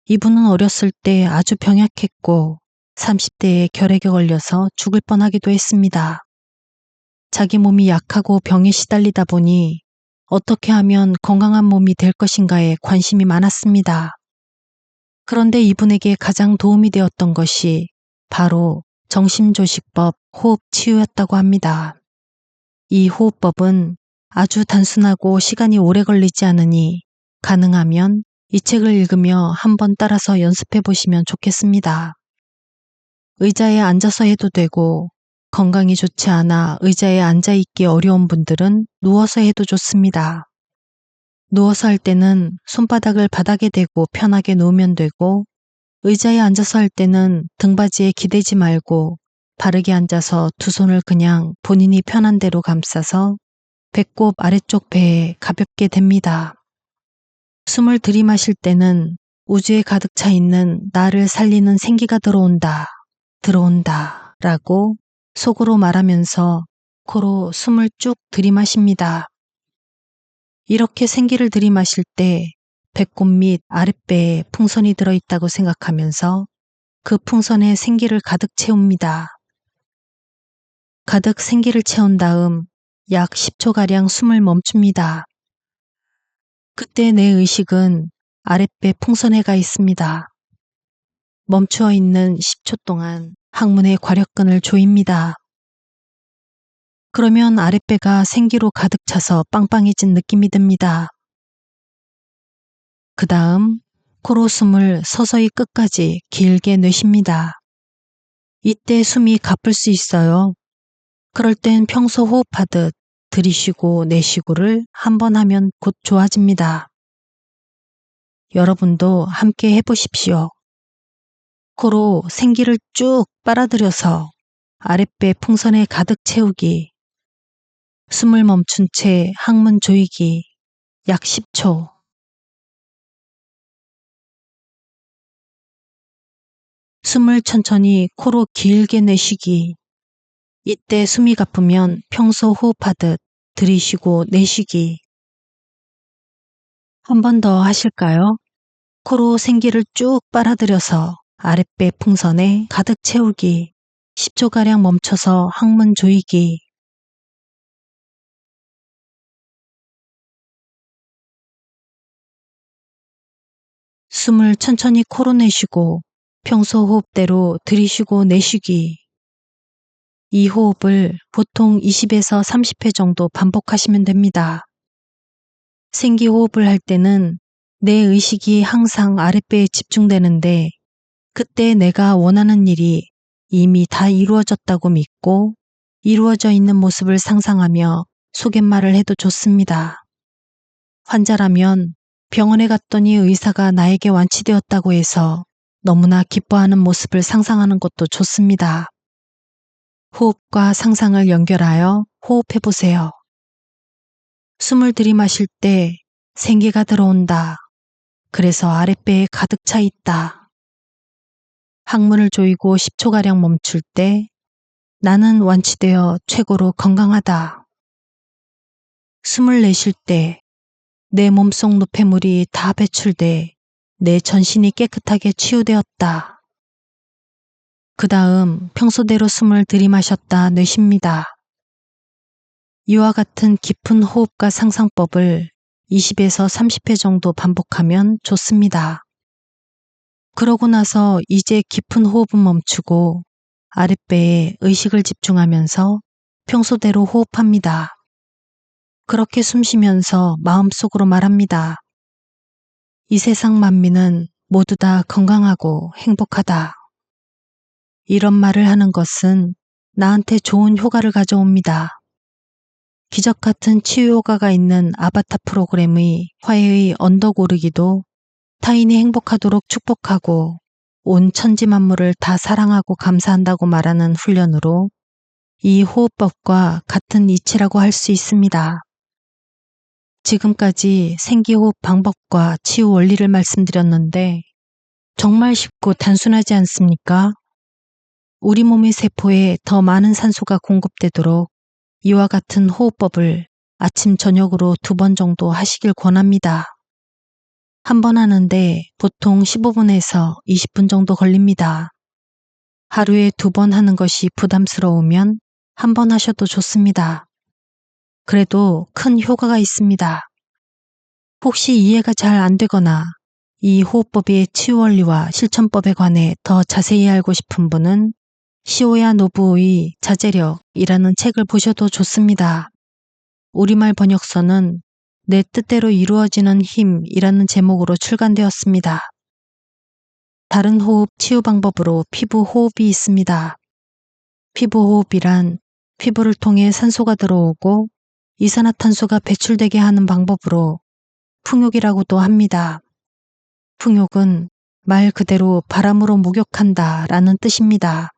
이분은 어렸을 때 아주 병약했고 30대에 결핵에 걸려서 죽을 뻔하기도 했습니다. 자기 몸이 약하고 병에 시달리다 보니 어떻게 하면 건강한 몸이 될 것인가에 관심이 많았습니다. 그런데 이분에게 가장 도움이 되었던 것이 바로 정심조식법 호흡치유였다고 합니다. 이 호흡법은 아주 단순하고 시간이 오래 걸리지 않으니 가능하면 이 책을 읽으며 한번 따라서 연습해 보시면 좋겠습니다. 의자에 앉아서 해도 되고 건강이 좋지 않아 의자에 앉아 있기 어려운 분들은 누워서 해도 좋습니다. 누워서 할 때는 손바닥을 바닥에 대고 편하게 놓으면 되고 의자에 앉아서 할 때는 등받이에 기대지 말고 바르게 앉아서 두 손을 그냥 본인이 편한 대로 감싸서 배꼽 아래쪽 배에 가볍게 댑니다. 숨을 들이마실 때는 우주에 가득 차 있는 나를 살리는 생기가 들어온다, 들어온다 라고 속으로 말하면서 코로 숨을 쭉 들이마십니다. 이렇게 생기를 들이마실 때 배꼽 및 아랫배에 풍선이 들어있다고 생각하면서 그 풍선에 생기를 가득 채웁니다. 가득 생기를 채운 다음 약 10초가량 숨을 멈춥니다. 그때 내 의식은 아랫배 풍선에 가 있습니다. 멈추어 있는 10초 동안 항문의 괄약근을 조입니다. 그러면 아랫배가 생기로 가득 차서 빵빵해진 느낌이 듭니다. 그 다음 코로 숨을 서서히 끝까지 길게 내쉽니다. 이때 숨이 가쁠 수 있어요. 그럴 땐 평소 호흡하듯 들이쉬고 내쉬고를 한 번 하면 곧 좋아집니다. 여러분도 함께 해보십시오. 코로 생기를 쭉 빨아들여서 아랫배 풍선에 가득 채우기, 숨을 멈춘 채 항문 조이기, 약 10초. 숨을 천천히 코로 길게 내쉬기. 이때 숨이 가쁘면 평소 호흡하듯 들이쉬고 내쉬기. 한 번 더 하실까요? 코로 생기를 쭉 빨아들여서 아랫배 풍선에 가득 채우기. 10초가량 멈춰서 항문 조이기. 숨을 천천히 코로 내쉬고 평소 호흡대로 들이쉬고 내쉬기. 이 호흡을 보통 20에서 30회 정도 반복하시면 됩니다. 생기 호흡을 할 때는 내 의식이 항상 아랫배에 집중되는데 그때 내가 원하는 일이 이미 다 이루어졌다고 믿고 이루어져 있는 모습을 상상하며 속갯말을 해도 좋습니다. 환자라면 병원에 갔더니 의사가 나에게 완치되었다고 해서 너무나 기뻐하는 모습을 상상하는 것도 좋습니다. 호흡과 상상을 연결하여 호흡해 보세요. 숨을 들이마실 때 생기가 들어온다. 그래서 아랫배에 가득 차 있다. 항문을 조이고 10초가량 멈출 때 나는 완치되어 최고로 건강하다. 숨을 내쉴 때 내 몸속 노폐물이 다 배출돼 내 전신이 깨끗하게 치유되었다. 그 다음 평소대로 숨을 들이마셨다 내쉽니다. 이와 같은 깊은 호흡과 상상법을 20에서 30회 정도 반복하면 좋습니다. 그러고 나서 이제 깊은 호흡은 멈추고 아랫배에 의식을 집중하면서 평소대로 호흡합니다. 그렇게 숨 쉬면서 마음속으로 말합니다. 이 세상 만민은 모두 다 건강하고 행복하다. 이런 말을 하는 것은 나한테 좋은 효과를 가져옵니다. 기적 같은 치유 효과가 있는 아바타 프로그램의 화해의 언덕 오르기도 타인이 행복하도록 축복하고 온 천지 만물을 다 사랑하고 감사한다고 말하는 훈련으로 이 호흡법과 같은 이치라고 할 수 있습니다. 지금까지 생기호흡 방법과 치유 원리를 말씀드렸는데 정말 쉽고 단순하지 않습니까? 우리 몸의 세포에 더 많은 산소가 공급되도록 이와 같은 호흡법을 아침 저녁으로 2번 정도 하시길 권합니다. 한 번 하는데 보통 15분에서 20분 정도 걸립니다. 하루에 2번 하는 것이 부담스러우면 한 번 하셔도 좋습니다. 그래도 큰 효과가 있습니다. 혹시 이해가 잘 안 되거나 이 호흡법의 치유 원리와 실천법에 관해 더 자세히 알고 싶은 분은 시오야 노부의 자제력이라는 책을 보셔도 좋습니다. 우리말 번역서는 내 뜻대로 이루어지는 힘이라는 제목으로 출간되었습니다. 다른 호흡 치유 방법으로 피부 호흡이 있습니다. 피부 호흡이란 피부를 통해 산소가 들어오고 이산화탄소가 배출되게 하는 방법으로 풍욕이라고도 합니다. 풍욕은 말 그대로 바람으로 목욕한다 라는 뜻입니다.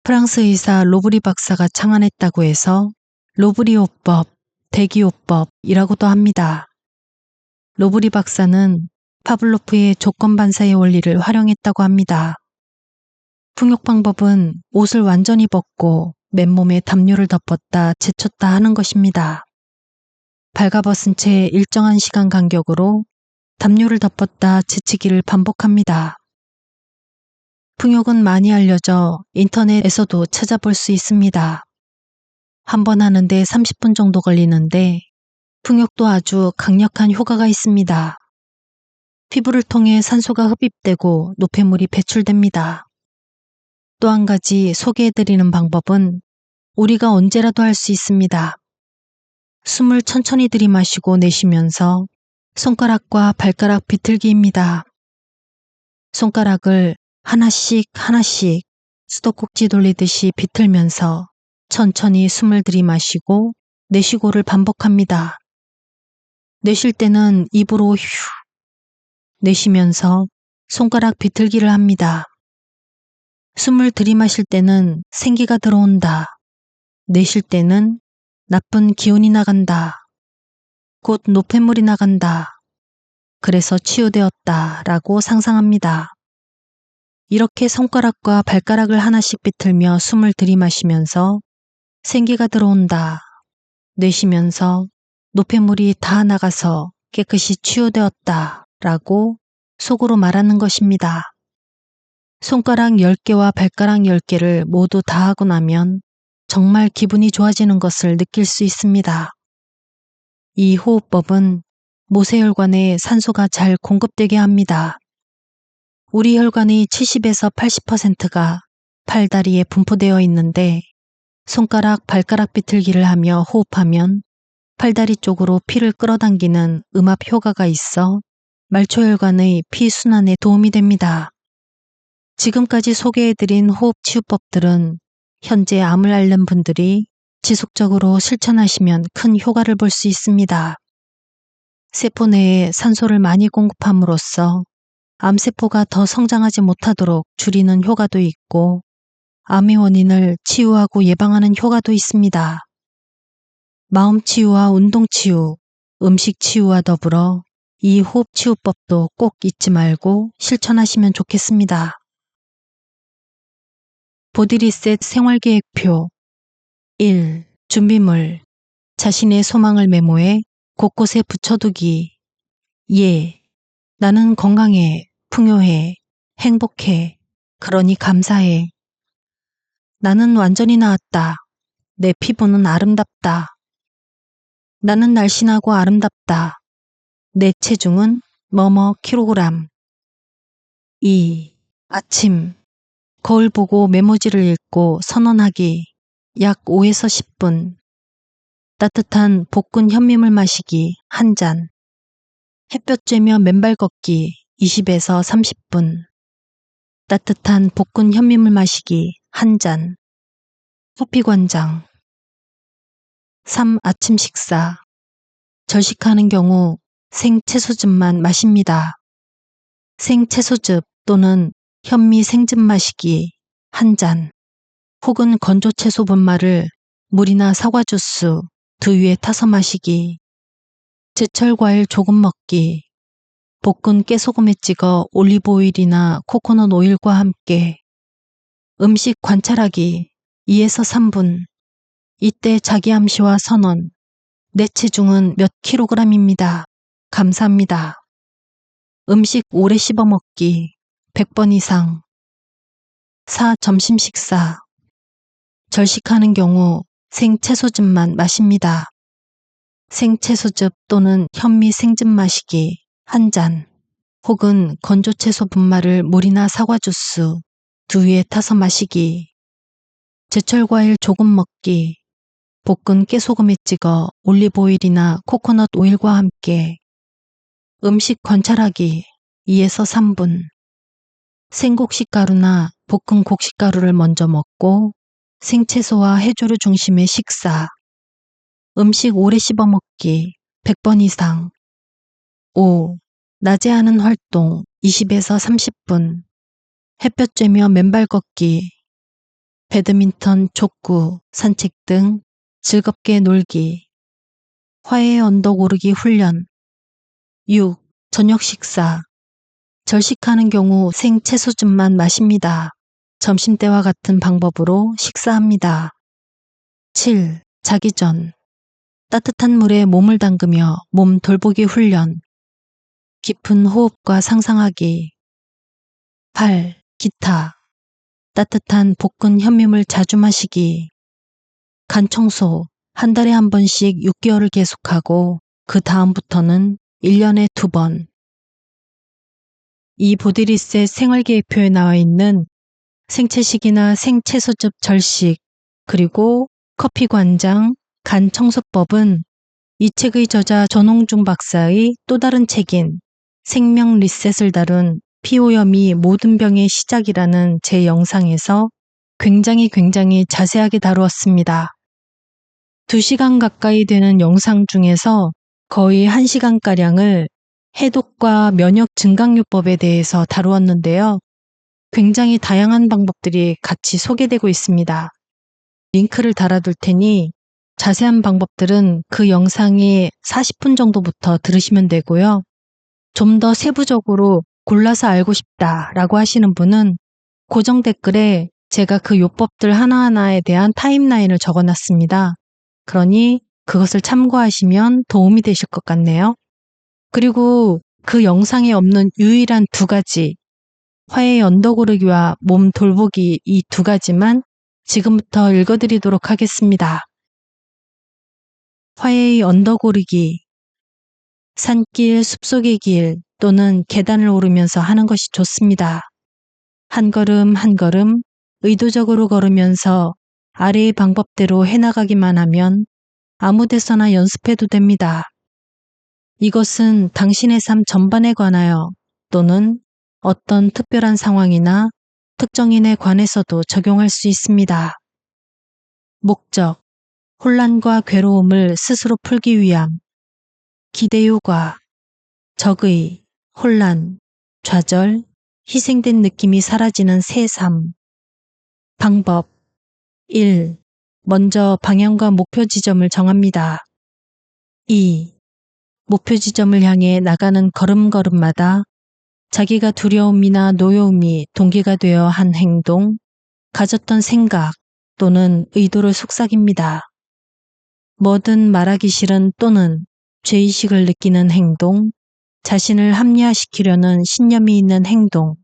프랑스 의사 로브리 박사가 창안했다고 해서 로브리호법, 대기호법이라고도 합니다. 로브리 박사는 파블로프의 조건반사의 원리를 활용했다고 합니다. 풍욕 방법은 옷을 완전히 벗고 맨몸에 담요를 덮었다 제쳤다 하는 것입니다. 발가벗은 채 일정한 시간 간격으로 담요를 덮었다 제치기를 반복합니다. 풍욕은 많이 알려져 인터넷에서도 찾아볼 수 있습니다. 한 번 하는데 30분 정도 걸리는데 풍욕도 아주 강력한 효과가 있습니다. 피부를 통해 산소가 흡입되고 노폐물이 배출됩니다. 또 한 가지 소개해드리는 방법은 우리가 언제라도 할 수 있습니다. 숨을 천천히 들이마시고 내쉬면서 손가락과 발가락 비틀기입니다. 손가락을 하나씩 하나씩 수도꼭지 돌리듯이 비틀면서 천천히 숨을 들이마시고 내쉬고를 반복합니다. 내쉴 때는 입으로 휴, 내쉬면서 손가락 비틀기를 합니다. 숨을 들이마실 때는 생기가 들어온다. 내쉴 때는 나쁜 기운이 나간다. 곧 노폐물이 나간다. 그래서 치유되었다 라고 상상합니다. 이렇게 손가락과 발가락을 하나씩 비틀며 숨을 들이마시면서 생기가 들어온다. 내쉬면서 노폐물이 다 나가서 깨끗이 치유되었다 라고 속으로 말하는 것입니다. 손가락 10개와 발가락 10개를 모두 다 하고 나면 정말 기분이 좋아지는 것을 느낄 수 있습니다. 이 호흡법은 모세혈관에 산소가 잘 공급되게 합니다. 우리 혈관의 70에서 80%가 팔다리에 분포되어 있는데 손가락, 발가락 비틀기를 하며 호흡하면 팔다리 쪽으로 피를 끌어당기는 음압 효과가 있어 말초혈관의 피순환에 도움이 됩니다. 지금까지 소개해드린 호흡 치유법들은 현재 암을 앓는 분들이 지속적으로 실천하시면 큰 효과를 볼 수 있습니다. 세포 내에 산소를 많이 공급함으로써 암세포가 더 성장하지 못하도록 줄이는 효과도 있고 암의 원인을 치유하고 예방하는 효과도 있습니다. 마음 치유와 운동 치유, 음식 치유와 더불어 이 호흡 치유법도 꼭 잊지 말고 실천하시면 좋겠습니다. 보디리셋 생활계획표 1. 준비물 자신의 소망을 메모해 곳곳에 붙여두기. 예. 나는 건강해, 풍요해, 행복해, 그러니 감사해. 나는 완전히 나았다. 내 피부는 아름답다. 나는 날씬하고 아름답다. 내 체중은 뭐뭐 킬로그램. 2. 아침. 거울 보고 메모지를 읽고 선언하기. 약 5에서 10분. 따뜻한 볶은 현미물 마시기 1잔. 햇볕 쬐며 맨발 걷기 20에서 30분. 따뜻한 볶은 현미물 마시기 1잔. 커피 관장. 3. 아침 식사. 절식하는 경우 생채소즙만 마십니다. 생채소즙 또는 현미 생즙 마시기 1잔. 혹은 건조 채소 분말을 물이나 사과 주스 두유에 타서 마시기. 제철 과일 조금 먹기. 볶은 깨소금에 찍어 올리브 오일이나 코코넛 오일과 함께. 음식 관찰하기 2에서 3분. 이때 자기 암시와 선언. 내 체중은 몇 킬로그램입니다. 감사합니다. 음식 오래 씹어 먹기 100번 이상. 4. 점심 식사. 절식하는 경우 생채소즙만 마십니다. 생채소즙 또는 현미 생즙 마시기 1잔. 혹은 건조 채소 분말을 물이나 사과 주스 두유에 타서 마시기. 제철 과일 조금 먹기. 볶은 깨소금에 찍어 올리브 오일이나 코코넛 오일과 함께. 음식 관찰하기 2에서 3분. 생곡식가루나 볶은 곡식가루를 먼저 먹고 생채소와 해조류 중심의 식사. 음식 오래 씹어 먹기 100번 이상. 5. 낮에 하는 활동 20에서 30분. 햇볕 쬐며 맨발 걷기. 배드민턴, 족구, 산책 등 즐겁게 놀기. 화해의 언덕 오르기 훈련. 6. 저녁 식사. 절식하는 경우 생채소즙만 마십니다. 점심때와 같은 방법으로 식사합니다. 7. 자기 전. 따뜻한 물에 몸을 담그며 몸 돌보기 훈련. 깊은 호흡과 상상하기. 8. 기타. 따뜻한 볶은 현미물 자주 마시기. 간 청소. 한 달에 한 번씩 6개월을 계속하고 그 다음부터는 1년에 2번. 이 보드리스의 생활계획표에 나와 있는 생채식이나 생채소즙 절식, 그리고 커피 관장, 간 청소법은 이 책의 저자 전홍중 박사의 또 다른 책인 생명 리셋을 다룬 피오염이 모든 병의 시작이라는 제 영상에서 굉장히 자세하게 다루었습니다. 2시간 가까이 되는 영상 중에서 거의 1시간가량을 해독과 면역 증강요법에 대해서 다루었는데요. 굉장히 다양한 방법들이 같이 소개되고 있습니다. 링크를 달아둘 테니 자세한 방법들은 그 영상이 40분 정도부터 들으시면 되고요. 좀 더 세부적으로 골라서 알고 싶다라고 하시는 분은 고정 댓글에 제가 그 요법들 하나하나에 대한 타임라인을 적어놨습니다. 그러니 그것을 참고하시면 도움이 되실 것 같네요. 그리고 그 영상에 없는 유일한 2가지, 화해의 언덕 오르기와 몸 돌보기 이 2가지만 지금부터 읽어드리도록 하겠습니다. 화해의 언덕 오르기. 산길, 숲속의 길 또는 계단을 오르면서 하는 것이 좋습니다. 한 걸음 한 걸음 의도적으로 걸으면서 아래의 방법대로 해나가기만 하면 아무 데서나 연습해도 됩니다. 이것은 당신의 삶 전반에 관하여 또는 어떤 특별한 상황이나 특정인에 관해서도 적용할 수 있습니다. 목적, 혼란과 괴로움을 스스로 풀기 위함. 기대 요가, 적의, 혼란, 좌절, 희생된 느낌이 사라지는 새 삶. 방법 1. 먼저 방향과 목표 지점을 정합니다. 2. 목표 지점을 향해 나가는 걸음걸음마다 자기가 두려움이나 노여움이 동기가 되어 한 행동, 가졌던 생각 또는 의도를 속삭입니다. 뭐든 말하기 싫은 또는 죄의식을 느끼는 행동, 자신을 합리화시키려는 신념이 있는 행동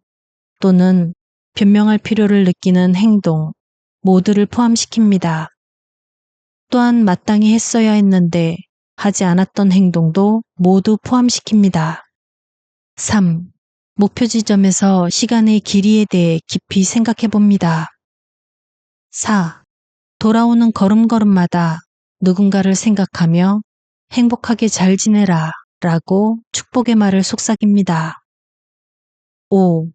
또는 변명할 필요를 느끼는 행동 모두를 포함시킵니다. 또한 마땅히 했어야 했는데 하지 않았던 행동도 모두 포함시킵니다. 3. 목표 지점에서 시간의 길이에 대해 깊이 생각해 봅니다. 4. 돌아오는 걸음걸음마다 누군가를 생각하며 행복하게 잘 지내라 라고 축복의 말을 속삭입니다. 5.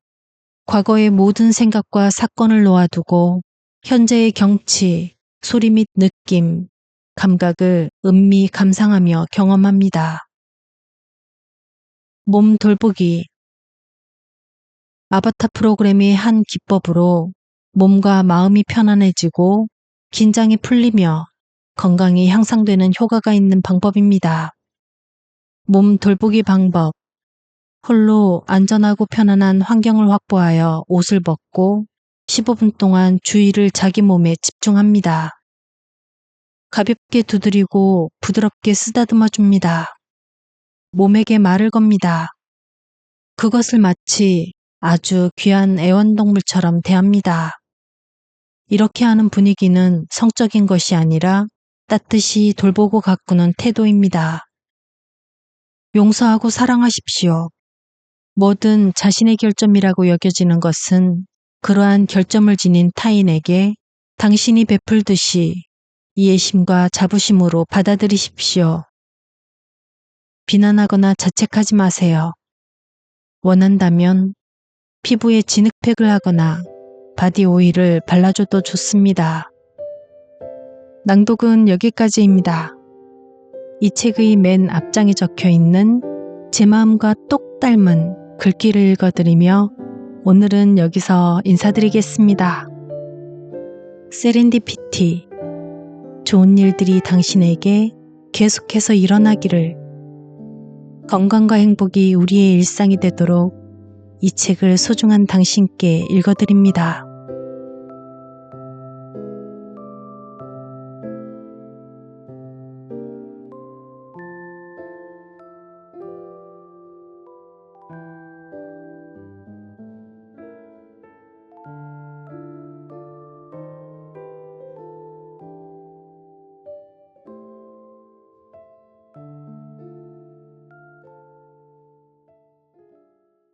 과거의 모든 생각과 사건을 놓아두고 현재의 경치, 소리 및 느낌, 감각을 음미 감상하며 경험합니다. 몸 돌보기. 아바타 프로그램의 한 기법으로 몸과 마음이 편안해지고 긴장이 풀리며 건강이 향상되는 효과가 있는 방법입니다. 몸 돌보기 방법. 홀로 안전하고 편안한 환경을 확보하여 옷을 벗고 15분 동안 주의를 자기 몸에 집중합니다. 가볍게 두드리고 부드럽게 쓰다듬어 줍니다. 몸에게 말을 겁니다. 그것을 마치 아주 귀한 애완동물처럼 대합니다. 이렇게 하는 분위기는 성적인 것이 아니라 따뜻이 돌보고 가꾸는 태도입니다. 용서하고 사랑하십시오. 뭐든 자신의 결점이라고 여겨지는 것은 그러한 결점을 지닌 타인에게 당신이 베풀듯이 이해심과 자부심으로 받아들이십시오. 비난하거나 자책하지 마세요. 원한다면 피부에 진흙팩을 하거나 바디 오일을 발라줘도 좋습니다. 낭독은 여기까지입니다. 이 책의 맨 앞장에 적혀 있는 제 마음과 똑 닮은 글귀를 읽어드리며 오늘은 여기서 인사드리겠습니다. 세렌디피티. 좋은 일들이 당신에게 계속해서 일어나기를. 건강과 행복이 우리의 일상이 되도록 이 책을 소중한 당신께 읽어드립니다.